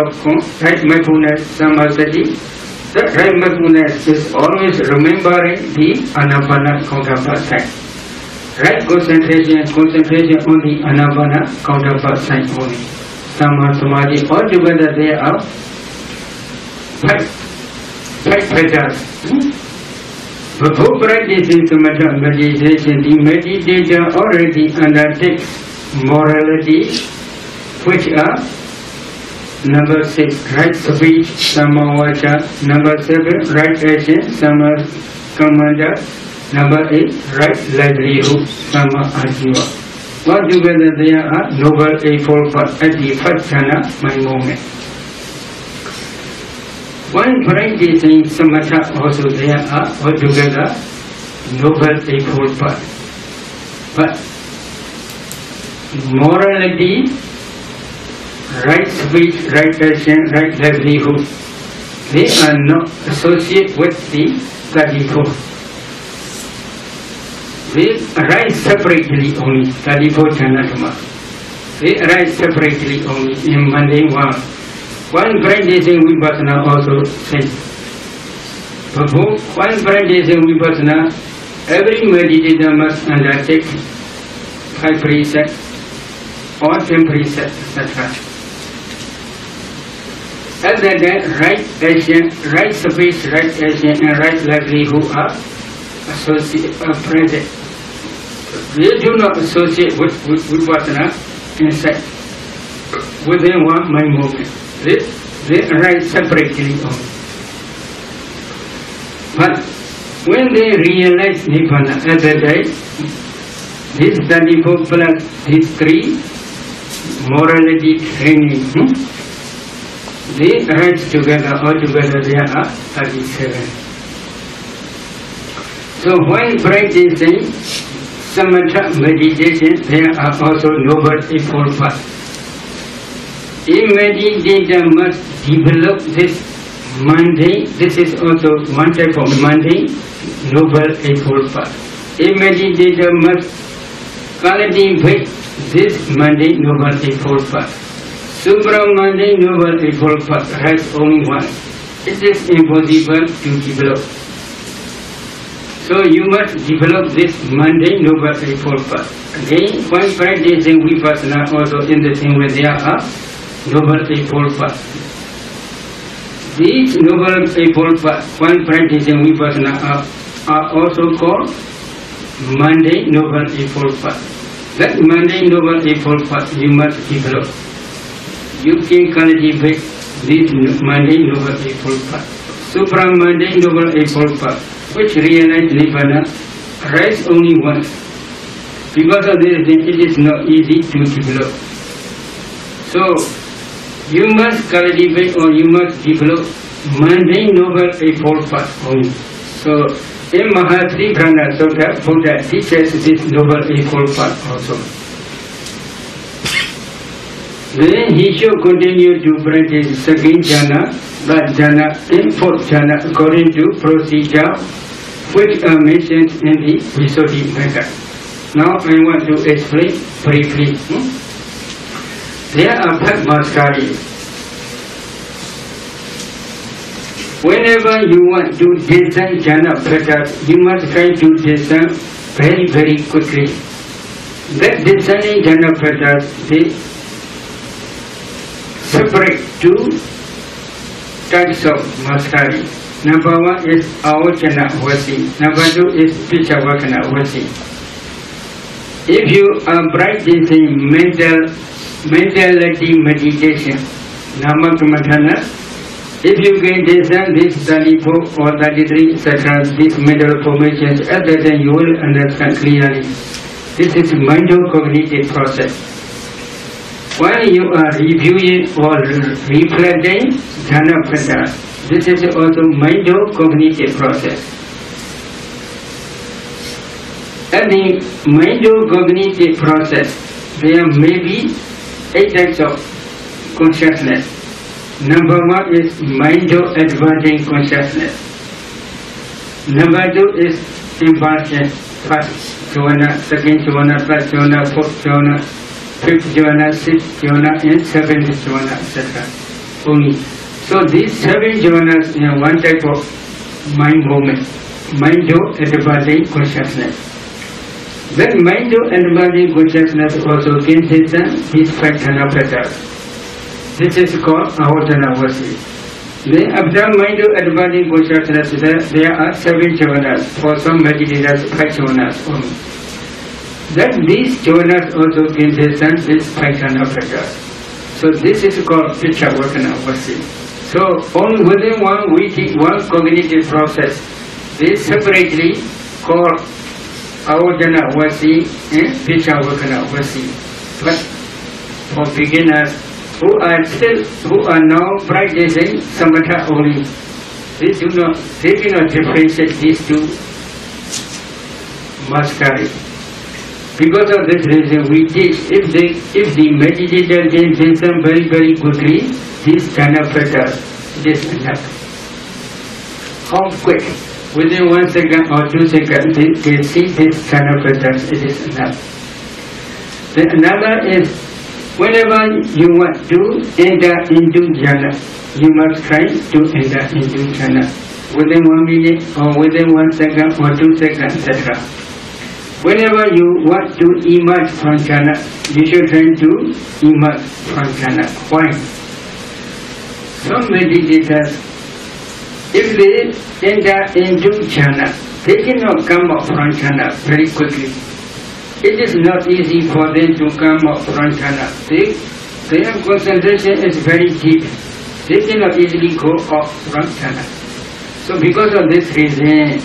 samasati. The right mindfulness is always remembering the anapana counterpart side. Right concentration on the anapana counterpart side only. Sama samadhi, altogether they are 5 fetters. Before practicing samatha meditation, the meditator already undertakes morality, which are Number 6, right speech, samavacha. Number 7, right action, samakamanda. Number 8, right livelihood, samajiva. Altogether there are noble eightfold paths at the first jhana, my moment. One practicing samatha also there are altogether noble eightfold paths. But morality, right speech, right action, right livelihood, they are not associated with the 34. They arise separately only, 34 Janatama. They arise separately only in mundane world. One practicing Vipassana also says, one practicing Vipassana, every meditator must undertake 5 precepts or 10 precepts, etc. At that time, right action, right speech, right action, and right livelihood are present. They do not associate with Vipassana inside, within one mind movement. They arise separately only. But when they realize Nibbana at that time, this 34 plus these 3 morality training, they arise together, altogether there are 37. So when practicing samatha meditation, there are also noble eightfold paths. A meditator must develop this mundane, this is also one type of mundane noble eightfold path. A meditator must cultivate this mundane noble eightfold path. Supramundane noble eightfold path has only one. It is impossible to develop. So you must develop this mundane noble eightfold path. Again, when practicing Vipassana also in the same way there are noble eightfold paths. These noble eightfold paths, when practicing Vipassana, are also called mundane noble eightfold path. That mundane noble eightfold path you must develop. You can cultivate this mundane noble eightfold path. Supramundane noble eightfold path, which realize Nibbana, arise only once. Because of this, it is not easy to develop. So, you must cultivate or you must develop mundane noble eightfold path only. So, in Mahatriprana Sutta, Buddha teaches this noble eightfold path also. Then he should continue to practice second jhana, third jhana, and fourth jhana according to procedure which are mentioned in the Visuddhi method. Now I want to explain briefly. There are Padmaskari. Whenever you want to discern jhana pathas, you must try to discern very, very quickly. That discerning jhana pathas, they separate 2 types of maskari. Number 1 is Avachana Vasi. Number 2 is Pichavakana Vasi. If you are practicing mentality meditation, Namakammadhana, if you can discern these 34 or 33 etc., these mental formations, at that time you will understand clearly. This is mind-cognitive process. While you are reviewing or reflecting jhana pathas, this is also mind-cognitive process. At the mind-cognitive process, there may be 8 types of consciousness. Number 1 is mind-advancing consciousness. Number 2 is impartial. First jhana, second jhana, third jhana, fourth jhana, 5th jhana, 6th jhana, and 7th jhana, etc. Only. So these 7 jhanas are one type of mind movement, mind-advancing consciousness. That mind-advancing consciousness also can discern these 5 jhana pathas. This is called Avachana Vasi. Then after mind-advancing consciousness, there are 7 jhanas. For some meditators, 5 jhanas only. That these jhanas also can discern these 5 jhana pathas. So this is called Pichavatana-vasi. So only within one cognitive process, they separately call Avajana-vasi and Pichavatana-vasi. But for beginners who are now practicing samatha only, they cannot differentiate these two mastery. Because of this reason, we teach if the meditator can listen very, very quickly, these Janapatas, it is enough. How quick? Within 1 second or 2 seconds, they see these Janapatas, it is enough. Then another is, whenever you want to enter into jhana, you must try to enter into jhana within 1 minute or within 1 second or 2 seconds, etc. Whenever you want to emerge from jhana, you should try to emerge from jhana. Why? Some meditators, if they enter into jhana, they cannot come out from jhana very quickly. It is not easy for them to come out from jhana. Their concentration is very deep. They cannot easily go out from jhana. So because of this reason,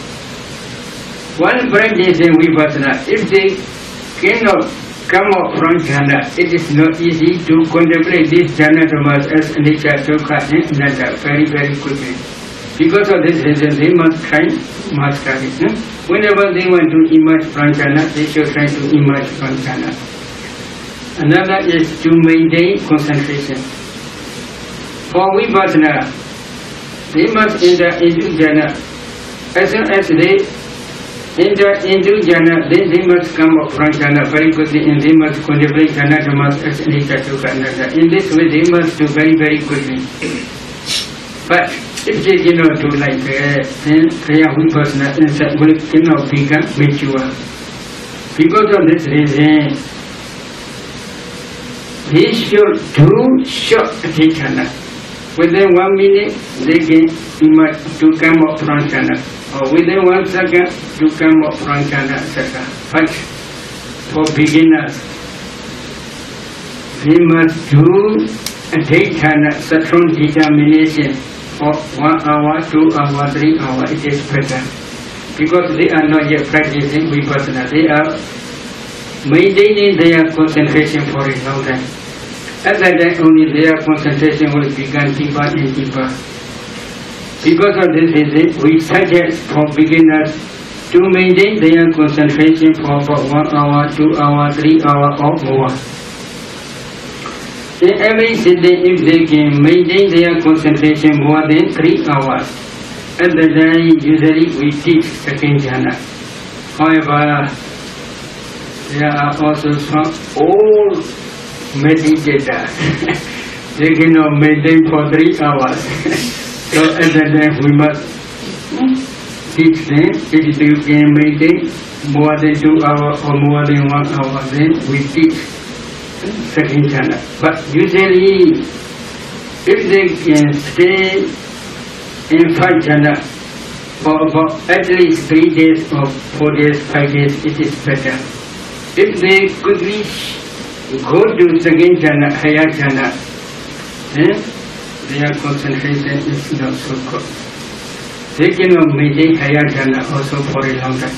one practice in vipassana, if they cannot come out from jhana, it is not easy to contemplate these jhana dhammas as anicca, dukkha and anatta very, very quickly. Because of this reason, they must try mastery. Whenever they want to emerge from jhana, they should try to emerge from jhana. Another is to maintain concentration. For vipassana, they must enter into jhana. As soon as they enter into jhana, then they must come out from jhana very quickly and they must contemplate jhana dhammas as anicca, dukkha, anatta. In this way, they must do very, very quickly. But if they cannot do like that, then Kriya Vipassana will cannot become mature. Because of this reason, they should do short jhana. Within 1 minute, they can emerge to come out from jhana. Or within 1 second, to come out from jhana, etc. But for beginners, they must do jhana, strong determination. For 1 hour, 2 hours, 3 hours, it is better. Because they are not yet practicing vipassana. They are maintaining their concentration for a long time. At that time only their concentration will become deeper and deeper. Because of this reason, we suggest for beginners to maintain their concentration for about 1 hour, 2 hours, 3 hours or more. In every sitting, if they can maintain their concentration more than 3 hours, at the time usually we teach second jhana. However, there are also some old meditators. They cannot maintain for 3 hours. So at the time we must teach them. If you can maintain more than 2 hours or more than 1 hour, then we teach second jhana. But usually, if they can stay in first jhana for about at least 3 days or 4 days, 5 days, it is better. If they quickly go to second jhana, higher jhana, then their concentration is not so good. They cannot maintain higher jhana also for a long time.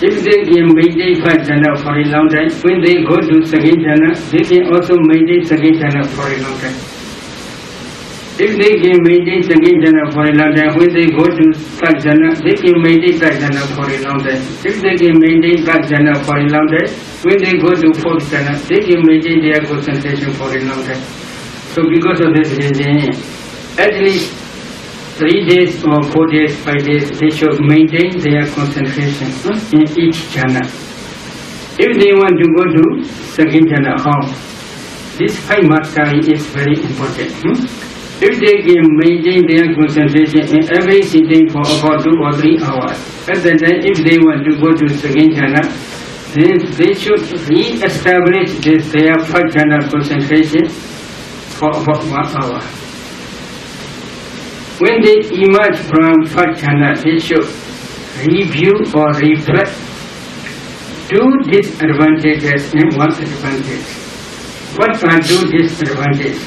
If they can maintain first jhana for a long time, when they go to second jhana, they can also maintain second jhana for a long time. If they can maintain second jhana for a long time, when they go to third jhana, they can maintain third jhana for a long time. If they can maintain third jhana for a long time, when they go to fourth jhana, they can maintain their concentration for a long time. So because of this reason, at least 3 days or 4 days, 5 days, they should maintain their concentration in each jhana. If they want to go to second jhana, how? This high mastery is very important. If they can maintain their concentration in every sitting for about 2 or 3 hours, at that time, if they want to go to second jhana, then they should re-establish their first jhana concentration for about 1 hour. When they emerge from first jhana, they should review or reflect 2 disadvantages and 1 advantage. What are two disadvantages?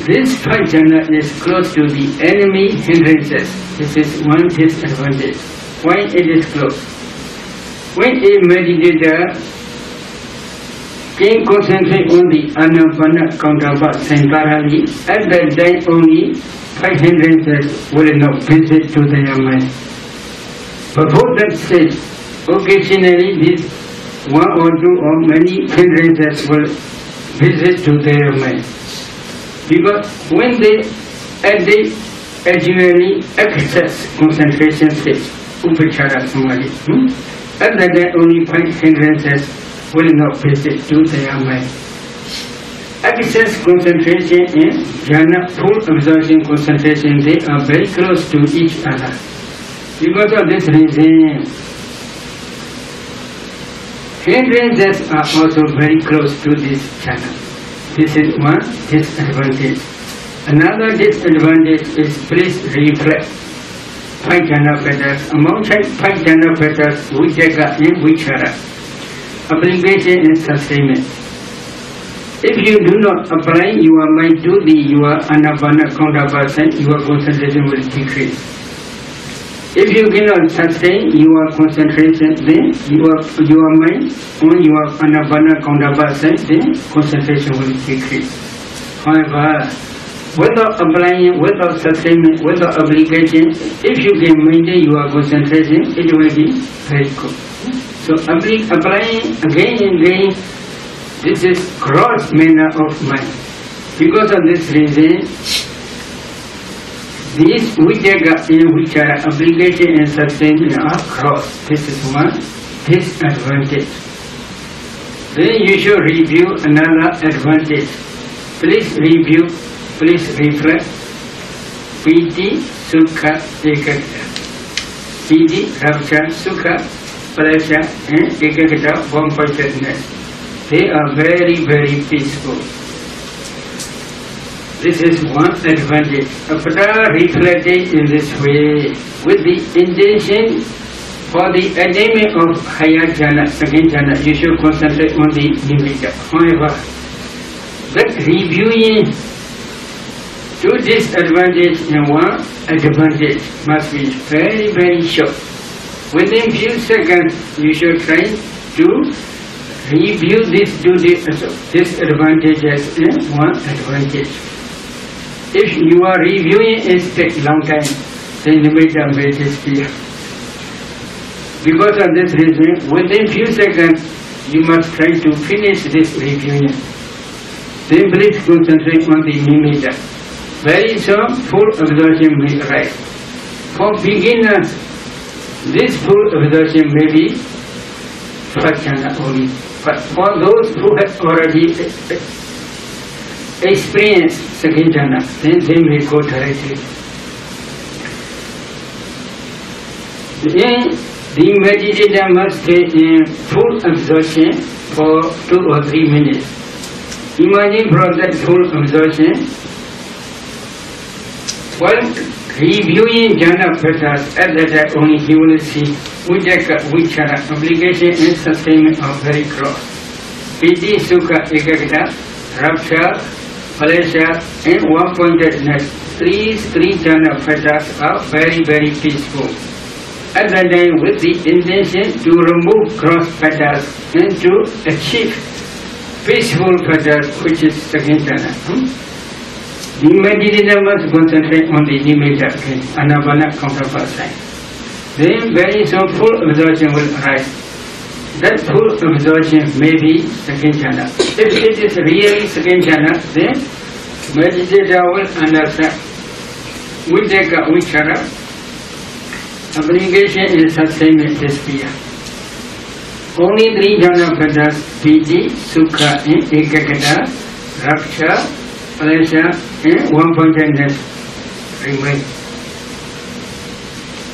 This 5 jhana is close to the enemy hindrances. This is one disadvantage. Why it is close? When a meditator can concentrate on the Anapana counterpart centrally, at that time only 5 hindrances will not visit to their mind. Before that stage, occasionally these 1 or 2 or many hindrances will visit to their mind. Because when they actually access concentration stage, upachara samadhi, at that time only 5 hindrances will not visit to their mind. Access concentration and jhana, full absorption concentration, they are very close to each other. Because of this reason, hindrances are also very close to this jhana. This is one disadvantage. Another disadvantage is please reflect 5 jhana fetters. Among 5 jhana fetters, vijaka and vichara, application and sustainment. If you do not apply your mind to your anapana counterpart, your concentration will decrease. If you cannot sustain your concentration, then your mind on your anapana counterpart, then concentration will decrease. However, without applying, without sustainment, without application, if you can maintain your concentration, it will be very good. So applying again and again, this is cross manner of mind. Because of this reason, these vijaka and vichara, application and sustainment are cross. This is one disadvantage. Then you should review another advantage. Please review, please reflect. Piti, Sukha, Ekagata. Piti, Rapture, Sukha, Pleasure and Ekagata, one-pointedness. They are very, very peaceful. This is one advantage. After reflecting in this way, with the intention for the attainment of higher jhana, second jhana, you should concentrate on the nimitta. However, that reviewing two disadvantages and one advantage must be very, very short. Within few seconds, you should try to review these two disadvantages and one advantage. If you are reviewing it takes long time, then nimitta may disappear. Because of this reason, within few seconds, you must try to finish this reviewing. Then please concentrate on the nimitta. Very soon, full absorption may arise. For beginners, this full absorption may be first jhana only. But for those who have already experienced second jhana, then they may go directly. Then the meditator must stay in full absorption for 2 or 3 minutes. Imagine from that full absorption, while reviewing jhana fetters, at that time only he will see vijaka, vichara, application and sustainment are very close. Piti, Sukha, Ekagata, Rapture, Pleasure and one-pointedness. These 3 jhana fetters are very, very peaceful. At that time, with the intention to remove cross fetters and to achieve peaceful fetters, which is second jhana. The meditator must concentrate on the nimitta, anapana counterpart side. Then very soon full absorption will arise. That full absorption may be second jhana. If it is really second jhana, then meditator will understand vijaka, vichara, application and sustainment disappear. Only 3 jhana fetters, piti, sukha and ekagata, rapture, pleasure and one-pointedness remain.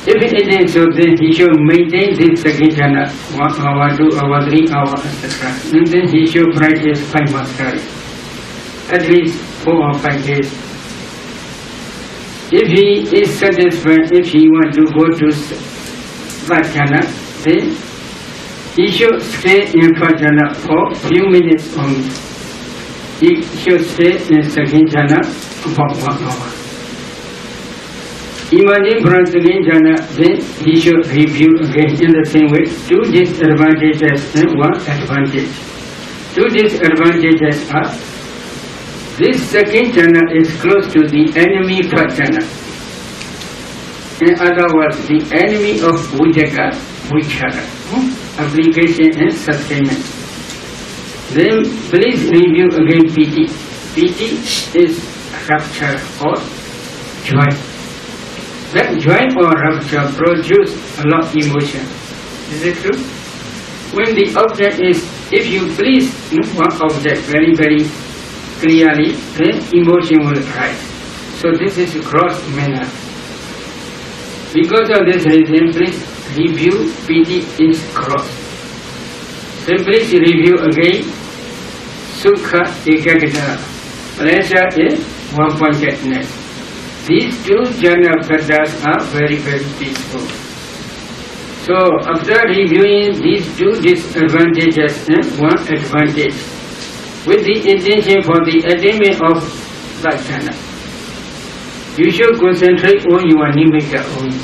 If it is so, then he should maintain this second jhana 1 hour, 2 hours, 3 hours, etc. And then he should practice 5 mastery, at least 4 or 5 days. If he is satisfied, if he wants to go to that jhana, then He should stay in first jhana for few minutes only. He should stay in second jhana for 1 hour. Emerging from second jhana, then he should review again in the same way. 2 disadvantages and 1 advantage. 2 disadvantages are: this second jhana is close to the enemy first jhana. In other words, the enemy of Vijaka, Vichara, application and sustainment. Then please review again piti. Piti is rapture or joy. That joy or rapture produces a lot of emotion. Is it true? When the object is, if you please one object very, very clearly, then emotion will rise. So this is gross manner. Because of this reason, please review piti is gross. Then please review again sukha ekagata. Pleasure is one-pointedness. These 2 jhana factors are very, very peaceful. So after reviewing these 2 disadvantages and 1 advantage, with the intention for the attainment of that jhana, you should concentrate on your nimitta only.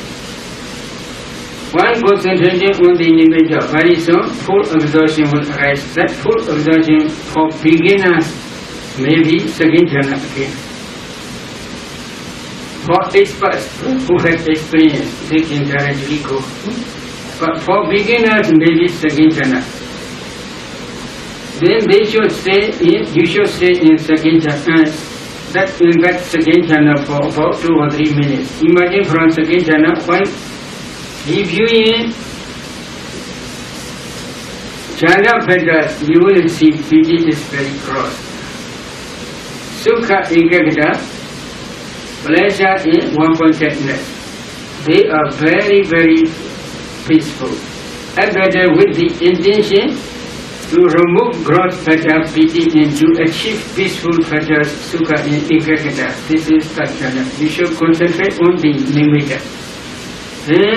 While concentrating on the nimitta, very soon full absorption will arise. That full absorption for beginners may be second jhana again. For experts who have experience, they can directly go. But for beginners, maybe second jhana. Then they should stay in. You should stay in second jhana. In that second jhana for about 2 or 3 minutes. Imagine from second jhana, while reviewing jhana factors, you will see piti is very gross. Sukha ekagata, pleasure in one-pointedness. They are very, very peaceful. And better with the intention to remove gross factor piti and to achieve peaceful factors sukha and ekagata. This is that jhana. You should concentrate on the nimitta. Then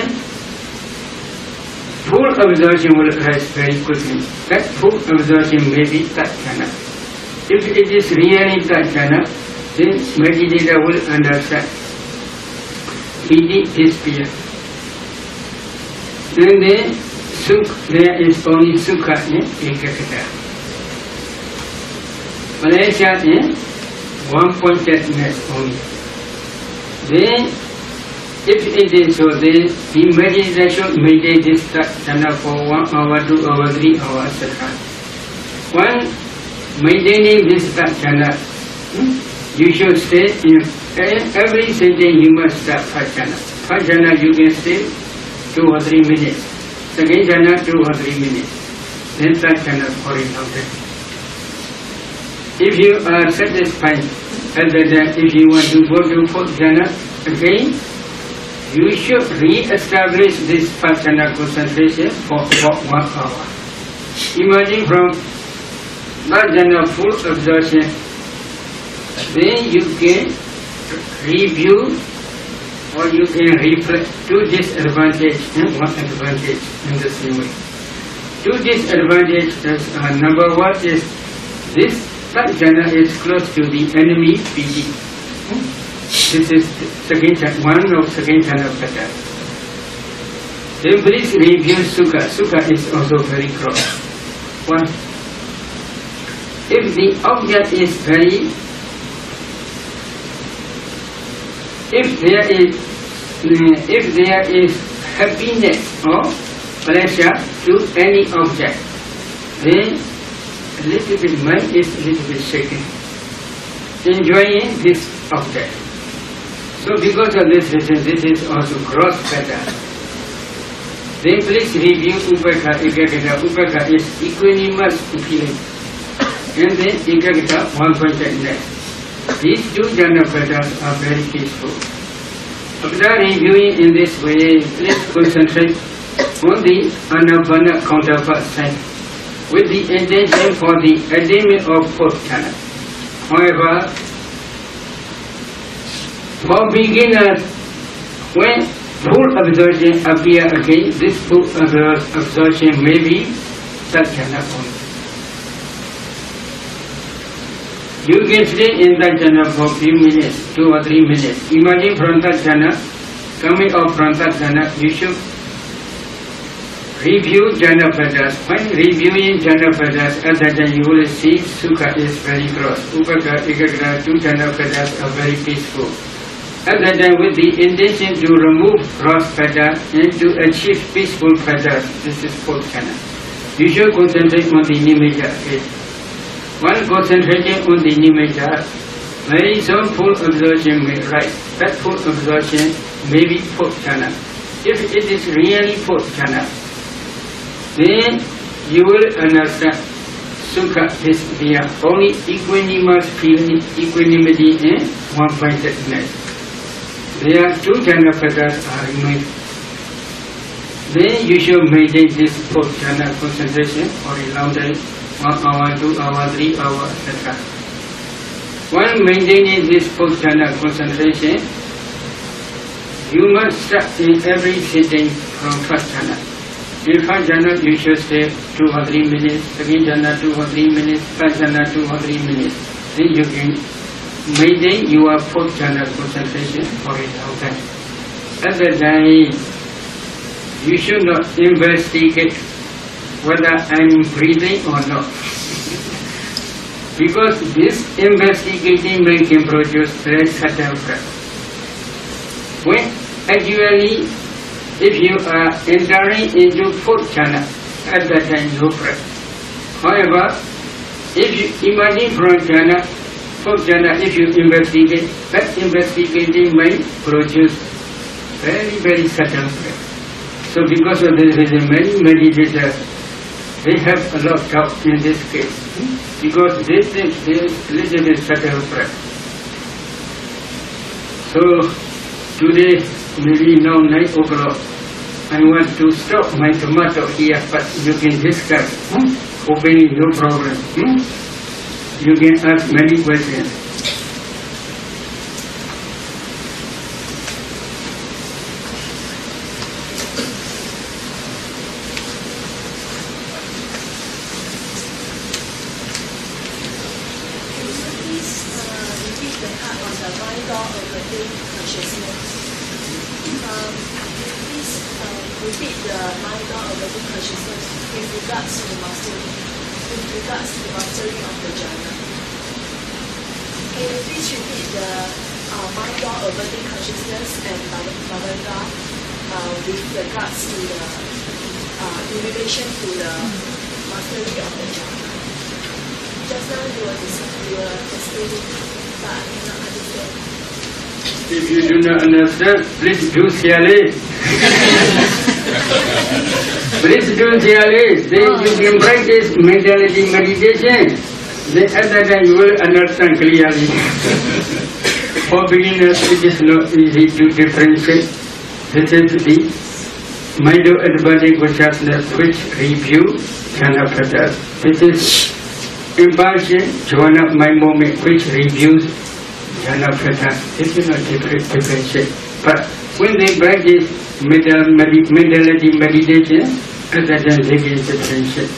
full absorption will arise very quickly. That full absorption may be that jhana. If it is really that jhana, then meditator will understand. Piti disappears. Then there is only sukha and ekagata. Pleasure and one-pointedness only. Then, if it is so, then the meditation meditate this jhana for 1 hour, 2 hours, 3 hours, etc. While maintaining this jhana, you should stay in every sitting. You must start first jhana. First jhana you can stay 2 or 3 minutes. Second jhana 2 or 3 minutes. Then third jhana horizontal. If you are satisfied, and then if you want to go to fourth jhana again, you should re-establish this first jhana concentration for about 1 hour. Imagine from third jhana full absorption, then you can review or you can reflect 2 disadvantages and 1 advantage in the same way. 2 disadvantages, number 1 is this third jhana is close to the enemy piti. This is second jhana, 1 of second jhana factor. Then please review sukha. Sukha is also very close. 1. If the object is very, if there is happiness or pleasure to any object, then a little bit mind is a little bit shaken, enjoying this object. So because of this reason, this is also gross factor. Then please review upekha, ekagata. Upekha is equanimous feeling, and then ekagata, one-pointedness. These 2 jhana factors are very peaceful. After reviewing in this way, please concentrate on the anapana counterpart sign with the intention for the attainment of 4th jhana. However, for beginners, when full absorption appear again. This full absorption may be that jhana only. You can stay in that jhana for a few minutes, 2 or 3 minutes. Imagine from that jhana, coming out from that jhana, you should review jhana padas. When reviewing jhana padas, at that time you will see sukha is very gross. Upaka, ekagra, 2 jhana padas are very peaceful. At that time, with the intention to remove gross padas and to achieve peaceful padas, this is 4th jhana. You should concentrate on the nimitta. While concentrating on the nimitta, very soon full absorption may rise. That full absorption may be 4th jhana. If it is really 4th jhana, then you will understand sukha is there, only equanimous feeling, equanimity and one-pointedness. There are 2 jhana padas are remaining. Then you should maintain this 4th jhana concentration for a long time, 1 hour, 2 hours, 3 hours, etc. While maintaining this 4th jhana concentration, you must start in every sitting from 1st jhana. In 1st jhana, you should stay 2 or 3 minutes, 2nd jhana 2 or 3 minutes, 3rd jhana 2 or 3 minutes. Then you can maintain your 4th jhana concentration for a long time. At that time, you should not investigate whether I am breathing or not. Because this investigating mind can produce very subtle breath. When actually, if you are entering into 4th jhana, at that time no breath. However, if you imagine from jhana, 4th jhana, if you investigate, that investigating mind produce very, very subtle breath. So because of this reason, many meditators, they have a lot of doubt in this case. Because they think there is little bit subtle breath. So today, maybe now 9 o'clock, I want to stop my tomato here, but you can discuss openly, no problem. You can ask many questions. If you do not understand, please do share it. Please do share it. Then you can practice mentality meditation. Then at that time you will understand clearly. For beginners, it is not easy to differentiate. This is the mind-advantage consciousness which review jhana padas. This is impulsion, jhana mind moment which reviews jhana padas. This is not differentiate. But when they practice mentality meditation, at that time they can differentiate.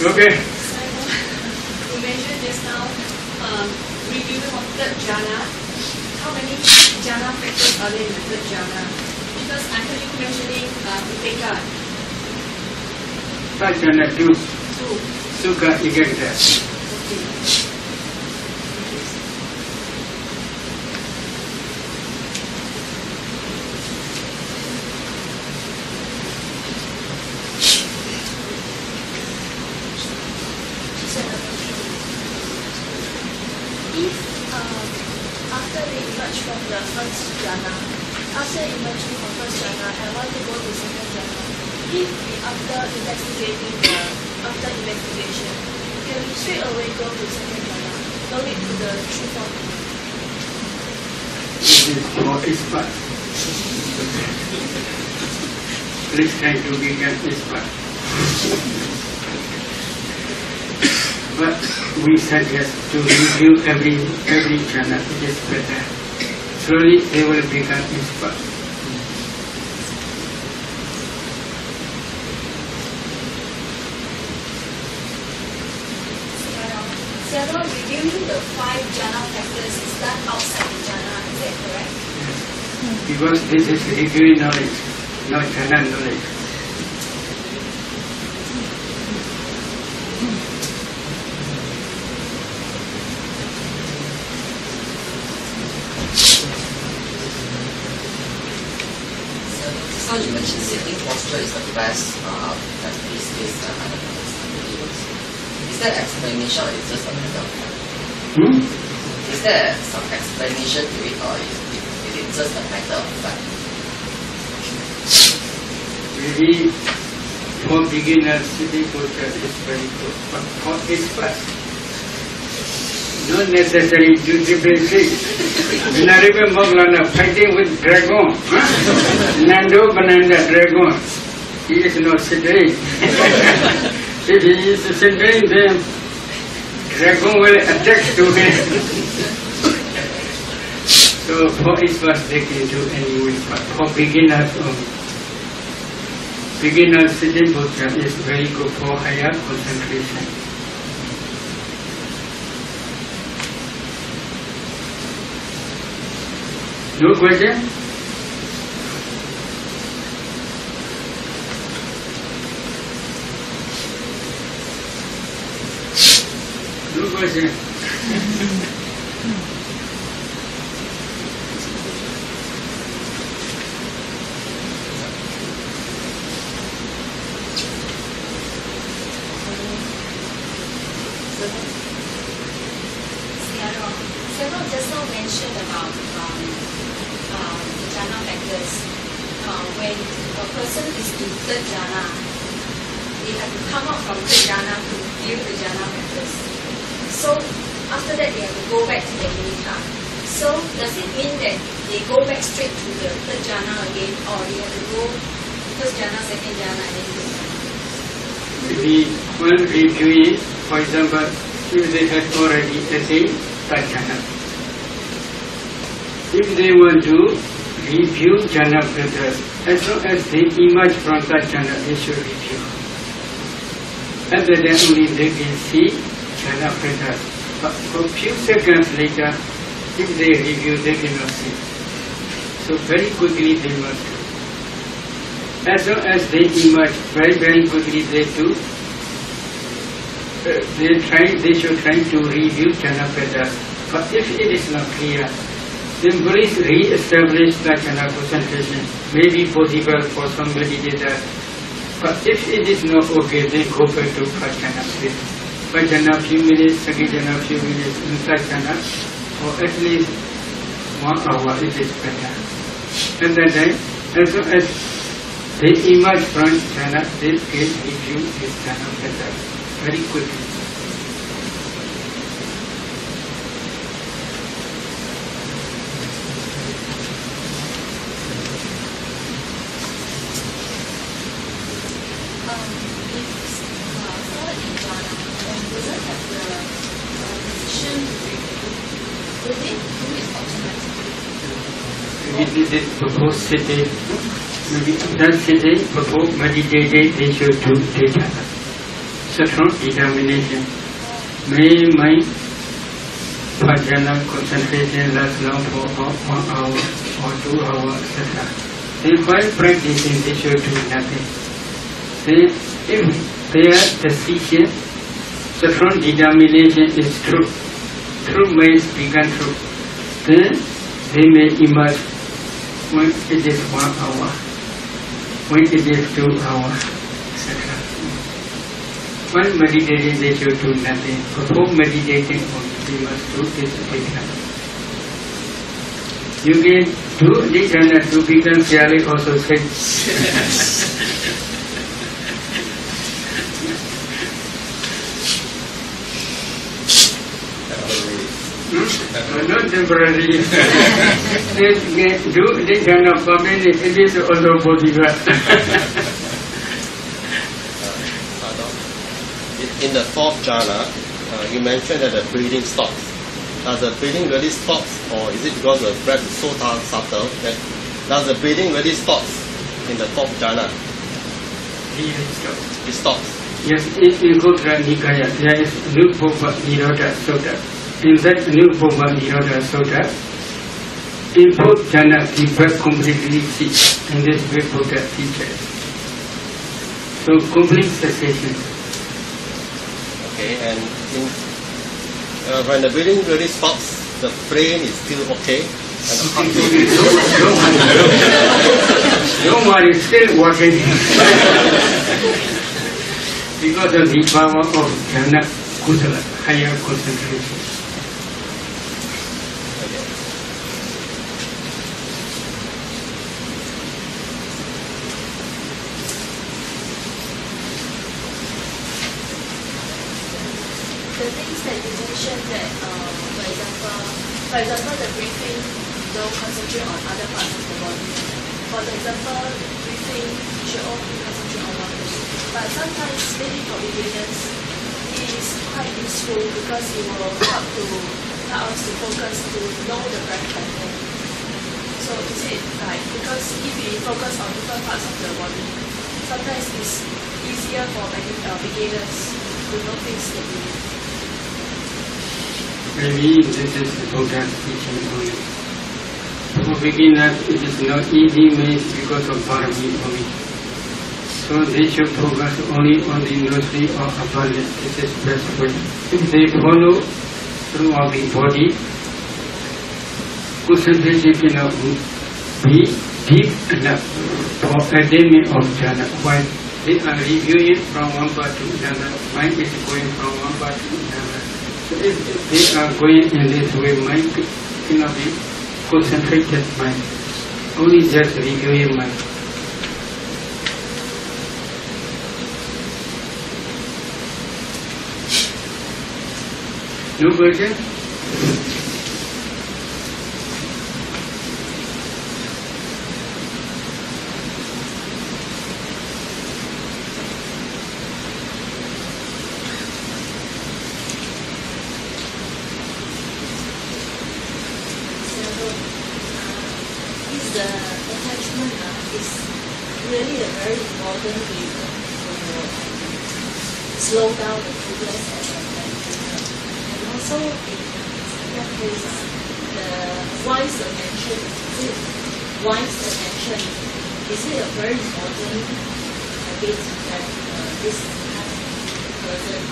Okay. You mentioned just now reviewing of 3rd jhana. How many jhana factors are there in the 3rd jhana? Because I heard you mentioning upeka. 3rd jhana 2. Sukha ekagra. After we emerge from the 1st jhana, after emerging from 1st jhana, I want to go to 2nd jhana. If we after investigation, can we straight away go to 2nd jhana? No need to the true form. This is more expert. Please try to become expert. But we suggest to review every jhana. It is better. Slowly they will become inspired. Several reviewing the 5 jhana factors is done outside the jhana, is that correct? Yes. Because this is reviewing knowledge, not jhana knowledge. So you mentioned sitting posture is the best practice is Is there explanation or is just a matter of fact? Is there some explanation to it or is it just a matter of fact? Really, for beginners, sitting posture is very good, but for experts, not necessary to differentiate. Narebe Moglana fighting with dragon, Nando Banana dragon, he is not sitting. If he is sitting, then dragon will attack to him. So for experts they can do anyway, but for beginners only. Beginner sitting posture is very good for higher concentration. No question? No question. Several just now mentioned about jhana factors. When a person is in third jhana, they have to come out from third jhana to view the jhana factors. So after that they have to go back to the nimitta. So does it mean that they go back straight to the third jhana again, or they have to go first jhana, second jhana, and then third jhana? When reviewing, for example, if they had already attained third jhana, if they want to review jhana factors, as long as they emerge from that jhana, they should review. After that only they can see jhana factors. But for few seconds later, if they review, they cannot see. So very quickly they must do. As long as they emerge, very quickly they do. They should try to review jhana factors. But if it is not clear, then please re-establish the jhana concentration. May be possible for some meditator. But if it is not okay, then go back to first jhana. First jhana few minutes, second jhana few minutes, and third jhana, or at least 1 hour, it is better. At that time, as long as they emerge from jhana, they can review this jhana better, very quickly. Maybe this propose sitting, maybe that sitting, propose meditating, they should do data. Strong determination. May my bhajana concentration last long for 1 hour or 2 hours, etc. Then while practicing, they should do nothing. Then if their decision, strong determination is true, truth may become true, then they may emerge when it is 1 hour, when it is 2 hours, etc. While meditating, they should do nothing. Before meditating, they must do this dhyana. You can do dhyana to become fairly also said. Not temporary. Do dhyana permanent, it is also possible. In the fourth jhana, you mentioned that the breathing stops. Does the breathing really stops, or is it because the breath is so subtle that does the breathing really stops in the fourth jhana? It stops. Yes, in Kotra Nikaya, there is Nupova Nirodha Sutta. In that Nupova Nirodha Sutta, in fourth jhana, the breath completely ceases, and this way Buddha teaches. So complete cessation. Okay, and when the breathing really stops, the brain is still okay. And the heart Don't worry, still working. Because of the power of jhana kusala, higher concentration. The things that you mentioned that, for example, the breathing don't concentrate on other parts of the body. For example, breathing should only concentrate on one thing. But sometimes, maybe for beginners, it is quite useful because it will help us to focus to know the breath pattern. So is it like, because if we focus on different parts of the body, sometimes it's easier for beginners to notice the breathing. Maybe this is Buddha's teaching only. For beginners, it is not easy, maybe because of Bharami only. So they should focus only on the nursery or upper lip. This is best way. If they follow throughout the body, concentration cannot be deep enough for attainment of jhana. While they are reviewing from one part to another, mind is going from one part to another. So if they are going in this way, mind cannot be concentrated mind. Only just reviewing mind. No question? The attachment is really a very important reason to slow down the progress of the meditation. And also, in that case, the wise attention, is it a very important habit that this person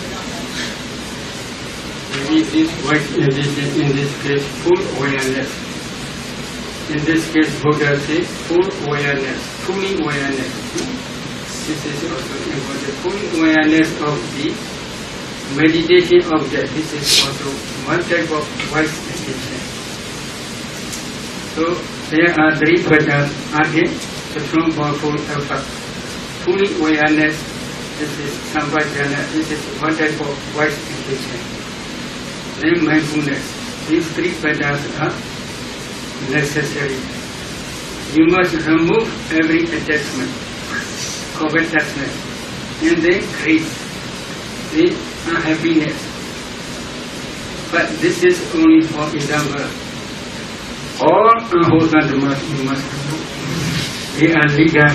cannot have? Maybe this wise in this case, full awareness. In this case, Buddha says full awareness, fully awareness. This is also important. Full awareness of the meditation object. This is also one type of wise meditation. So there are three patterns. Again, the strong, powerful effort. Fully awareness. This is sampajana. This is one type of wise meditation. Then mindfulness. These three patterns are necessary. You must remove every attachment, covetousness, and then greed, the unhappiness. But this is only for example. All unwholesome dharmas you must remove. They are legal.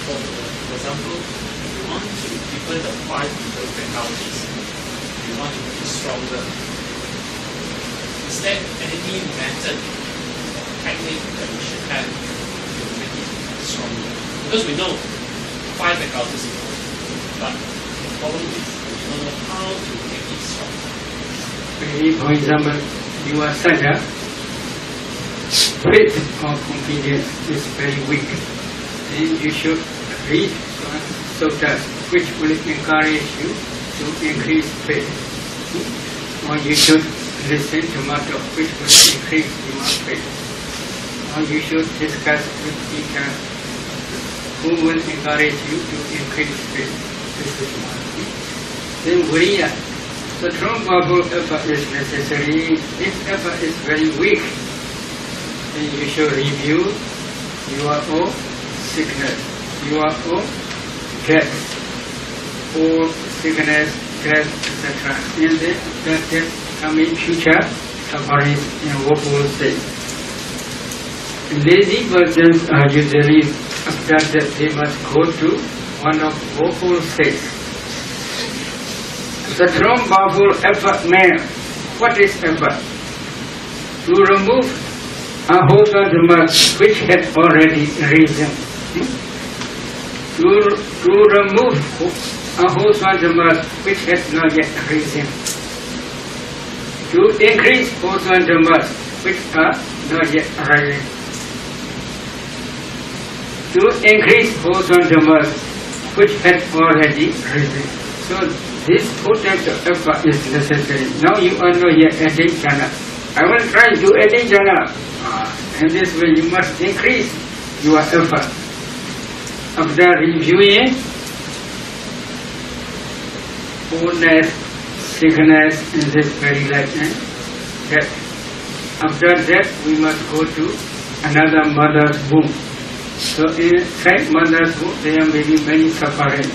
For example, you want to deepen the 5 mental faculties, you want to make it stronger. Is there any method or technique that we should have to make it stronger? Because we know 5 faculties, but the problem is we don't know how to make it stronger. Maybe, for example, you are sadha, faith or confidence is very weak. Then you should read suttas which will encourage you to increase faith. Or you should listen to matter which will increase your faith. Or you should discuss with teachers who will encourage you to increase faith. This is one. Then viriya. The strong powerful effort is necessary. If effort is very weak, then you should review your own sickness, your own death, or sickness, death, etc. And then that coming future suffering in woeful state. Lazy persons are usually after that they must go to one of woeful states. The strong powerful effort man. What is effort? To remove a wholesome mass which had already risen. To remove a wholesome mass which has not yet risen. To increase wholesome mass which are not yet risen. To increase wholesome mass which had already risen. So this whole type of effort is necessary. Now you are not yet adding jhana. I will try to add jhana. And this way you must increase your effort. After reviewing illness, sickness in this very life and death. After that we must go to another mother's womb. So inside mother's womb there may be many suffering.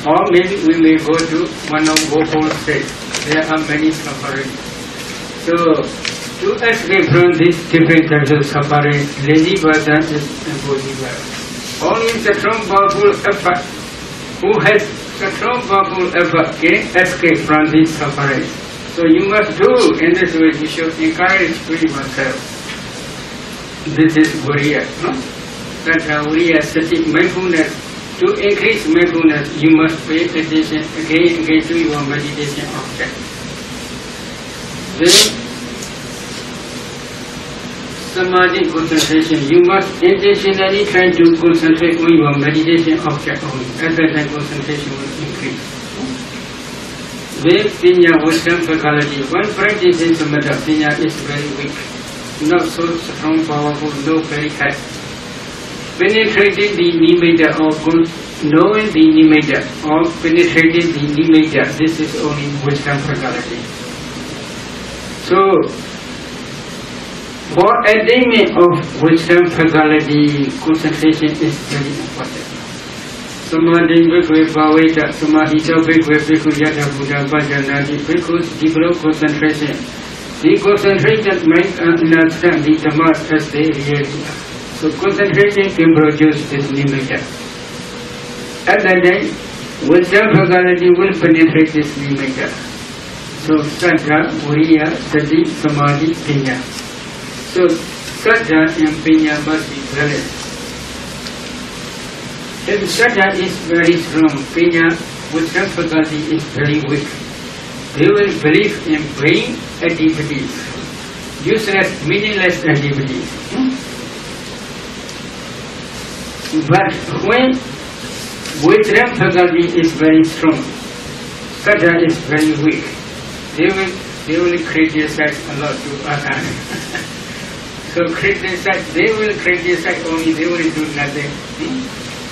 Or maybe we may go to one of woeful states. There are many suffering. So, to escape from this different types of suffering, lazy person is impossible. Only the strong powerful effort, who has the strong powerful effort, can escape from this suffering. So you must do in this way. You should encourage yourself. This is Viriya. That Viriya, sati, mindfulness. To increase mindfulness, you must pay attention again to your meditation object. Then, samadhi concentration, you must intentionally try to concentrate on your meditation object only. At that time, concentration will increase. Then, pinya, wisdom, faculty. One practice in samatha, pinya is very weak, not so strong, powerful, no very high. Penetrating the nimitta or knowing the nimitta or penetrating the nimitta, this is only wisdom faculty. So, for attainment of wisdom faculty, concentration is very important. Samadhi bhikkhve bhaveta, samahita bhikkhve bhikkhu yata buddha bhajanati, bhikkhus develop concentration. The concentration makes us understand the dhammas as they really are. So concentration can produce this nimitta. At that time, wisdom faculty will penetrate this nimitta. So saddha, viriya, sati, samadhi, pinya. So saddha and pinya must be balanced. If saddha is very strong, pinya, wisdom faculty is very weak. They will believe in vain activities, useless, meaningless activities. But when wisdom faculty is very strong, saddha is very weak, they will criticize a lot to others. So they will criticize only, they will do nothing.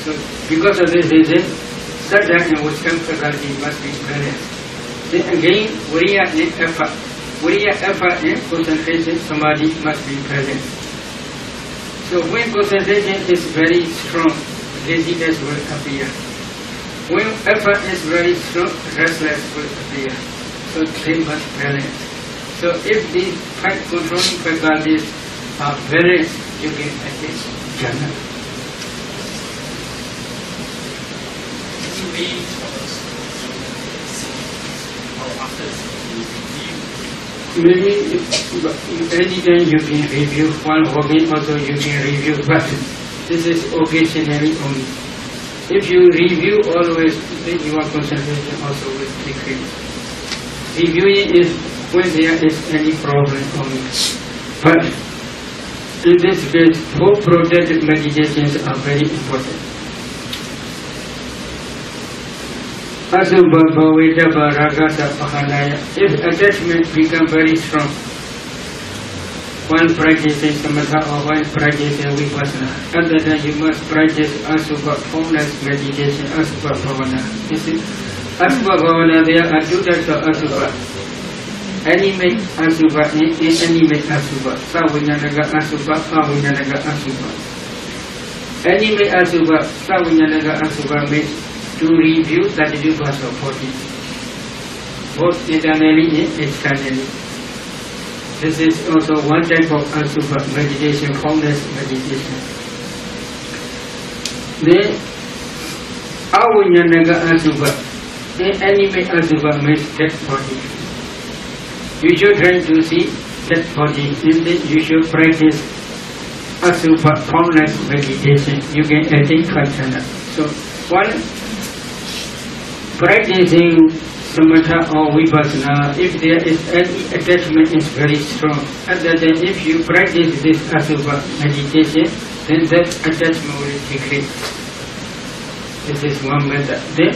So because of this reason, saddha and wisdom faculty must be balanced. Then again, viriya and effort. Viriya, effort and concentration, samadhi must be present. So when concentration is very strong, laziness will appear. When effort is very strong, restlessness will appear. So they must balance. So if the controlling faculties are balanced, you can attain jhana. Maybe anytime you can review, while walking also you can review, but this is occasionally only. If you review always, then your concentration also will decrease. Reviewing is when there is any problem only. But in this case, 4 protected meditations are very important. Asubha bhaveta ragasa pahanaya. If attachment becomes very strong, one practicing samatha or one practicing vipassana, at that time you must practice asubha formless meditation, asubha bhavana. You see, asubha bhavana, there are 2 types of asubha. animate asubha, inanimate asubha, savinyanaga asubha, avinyanaga asubha. Animate asubha, savinyanaga asubha means to review 32 parts of body, both internally and externally. This is also one type of asubha meditation, formless meditation. Then avinyanaga asubha, inanimate asubha means dead body. You should try to see that body, and then you should practice asubha formless meditation. You can attain jhana. So, while practicing samatha or vipassana, if there is any attachment is very strong, other than if you practice this asubha meditation, then that attachment will decrease. This is one method. Then,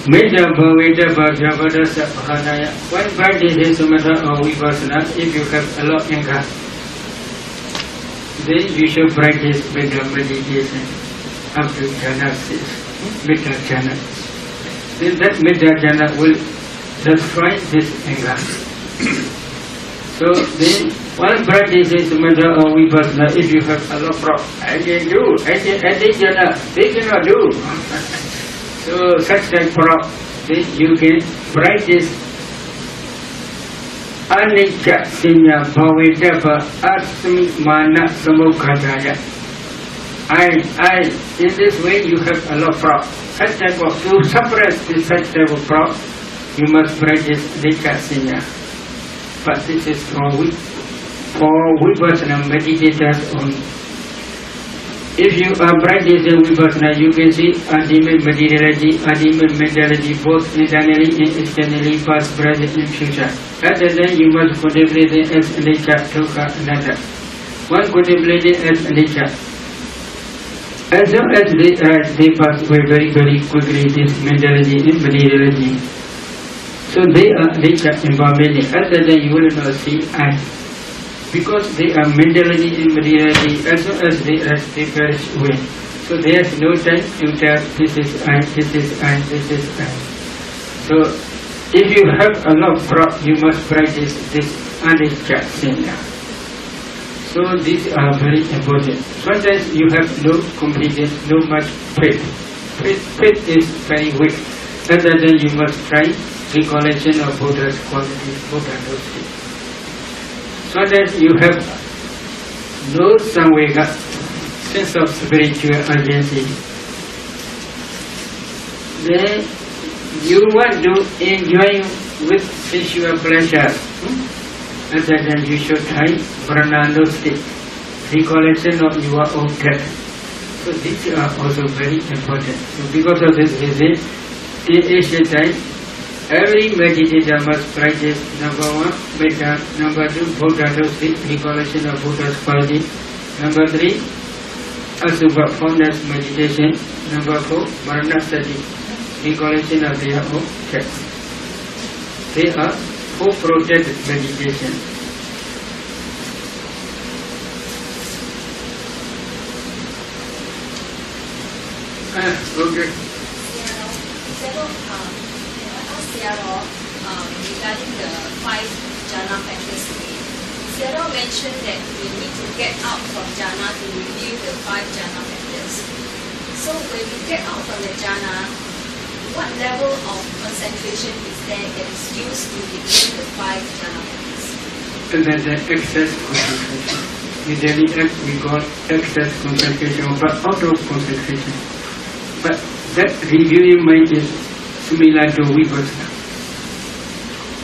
Medha Bhaveda Bhajavada Sabhanaya. One practice is samatha or vipassana. If you have a lot of anger, then you should practice Medha meditation up to jhana stage, Medha jhana. Then that Medha jhana will destroy this anger. So then one practice is samatha or vipassana. If you have a lot of problems, I can do, I can jhana, they cannot do. So such type of then you can practice anicca sinya bhavedava asmi mana samukhadaya. I in this way you have a lot of problems. Such type of to suppress this such type of problem, you must practice anicca sinya. But this is for vipassana meditators only. If you are practicing vipassana, you can see ultimate materiality, ultimate mentality, both internally and externally, past, present, and future. Other than you must contemplate it as anicca, dukkha, anatta. One contemplated as anicca. As long as they pass away very, very quickly, this mentality and materiality. So they are anicca and permanent. Other than you will not see I. Because they are mentality and materiality, as long as they perish away. So there is no time to tell this is I, this is I, this is I. So if you have a lot of problems, you must practice this anicca sinya. So these are very important. Sometimes you have no competence, no much faith. Faith is very weak. Other than you must try recollection of Buddha's qualities, Buddha knows. So that you have no samvega, sense of spiritual urgency. Then you want to enjoy with sensual pleasure. Other than you should try prananasti, recollection of your own death. So these are also very important. So because of this reason, in ancient time, every meditator must practice number 1, Medha, number 2, Buddha Dosti, recollection of Buddha's quality, number 3, Asubha, formless meditation, number 4, Maranasati, recollection of their own death. They are 4 protected meditation. Okay. Regarding the 5 jhana factors today, Seattle mentioned that we need to get out from jhana to review the 5 jhana factors. So when we get out from the jhana, what level of concentration is there that is used to review the 5 jhana factors? And then the excess concentration. In daily act we got excess concentration, but out of concentration. But that reviewing mind is similar to vipassana.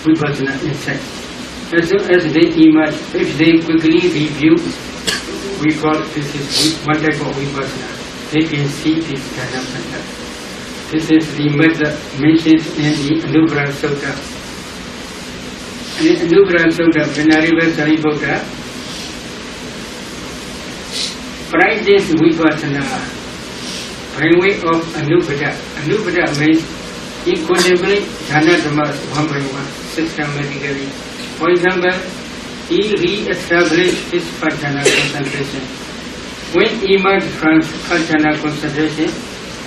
Vipassana inside. As soon as they emerge, if they quickly review, we call this is one type of vipassana. They can see this kind of method. This is the method mentioned in the Anugrah Sutta. In Anugrah Sutta, Venerable Sariputta practice vipassana by way of Anupada. Anupada means he contemplates jhana dhammas one by one, systematically. For example, he re-established his jhana concentration. When he emerged from jhana concentration,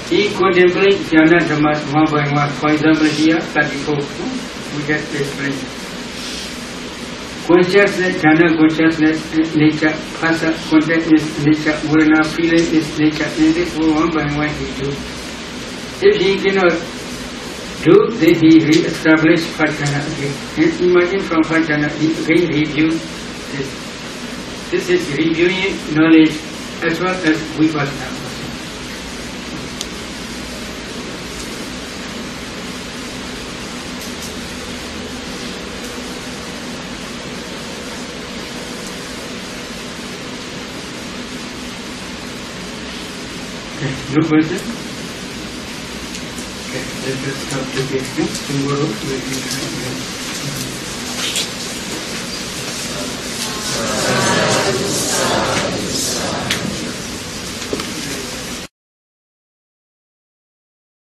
he contemplates jhana dhammas one by one. For example, here, 34, we just explained. Consciousness, jhana consciousness is nature, phasa contact is nature, varna feeling is nature, and this one by one he do. If he cannot do, then he re-establish five jhana again. And imagine from five jhana, he again review this. This is reviewing knowledge as well as vipassana. No question? Okay, let us stop today. Tomorrow we will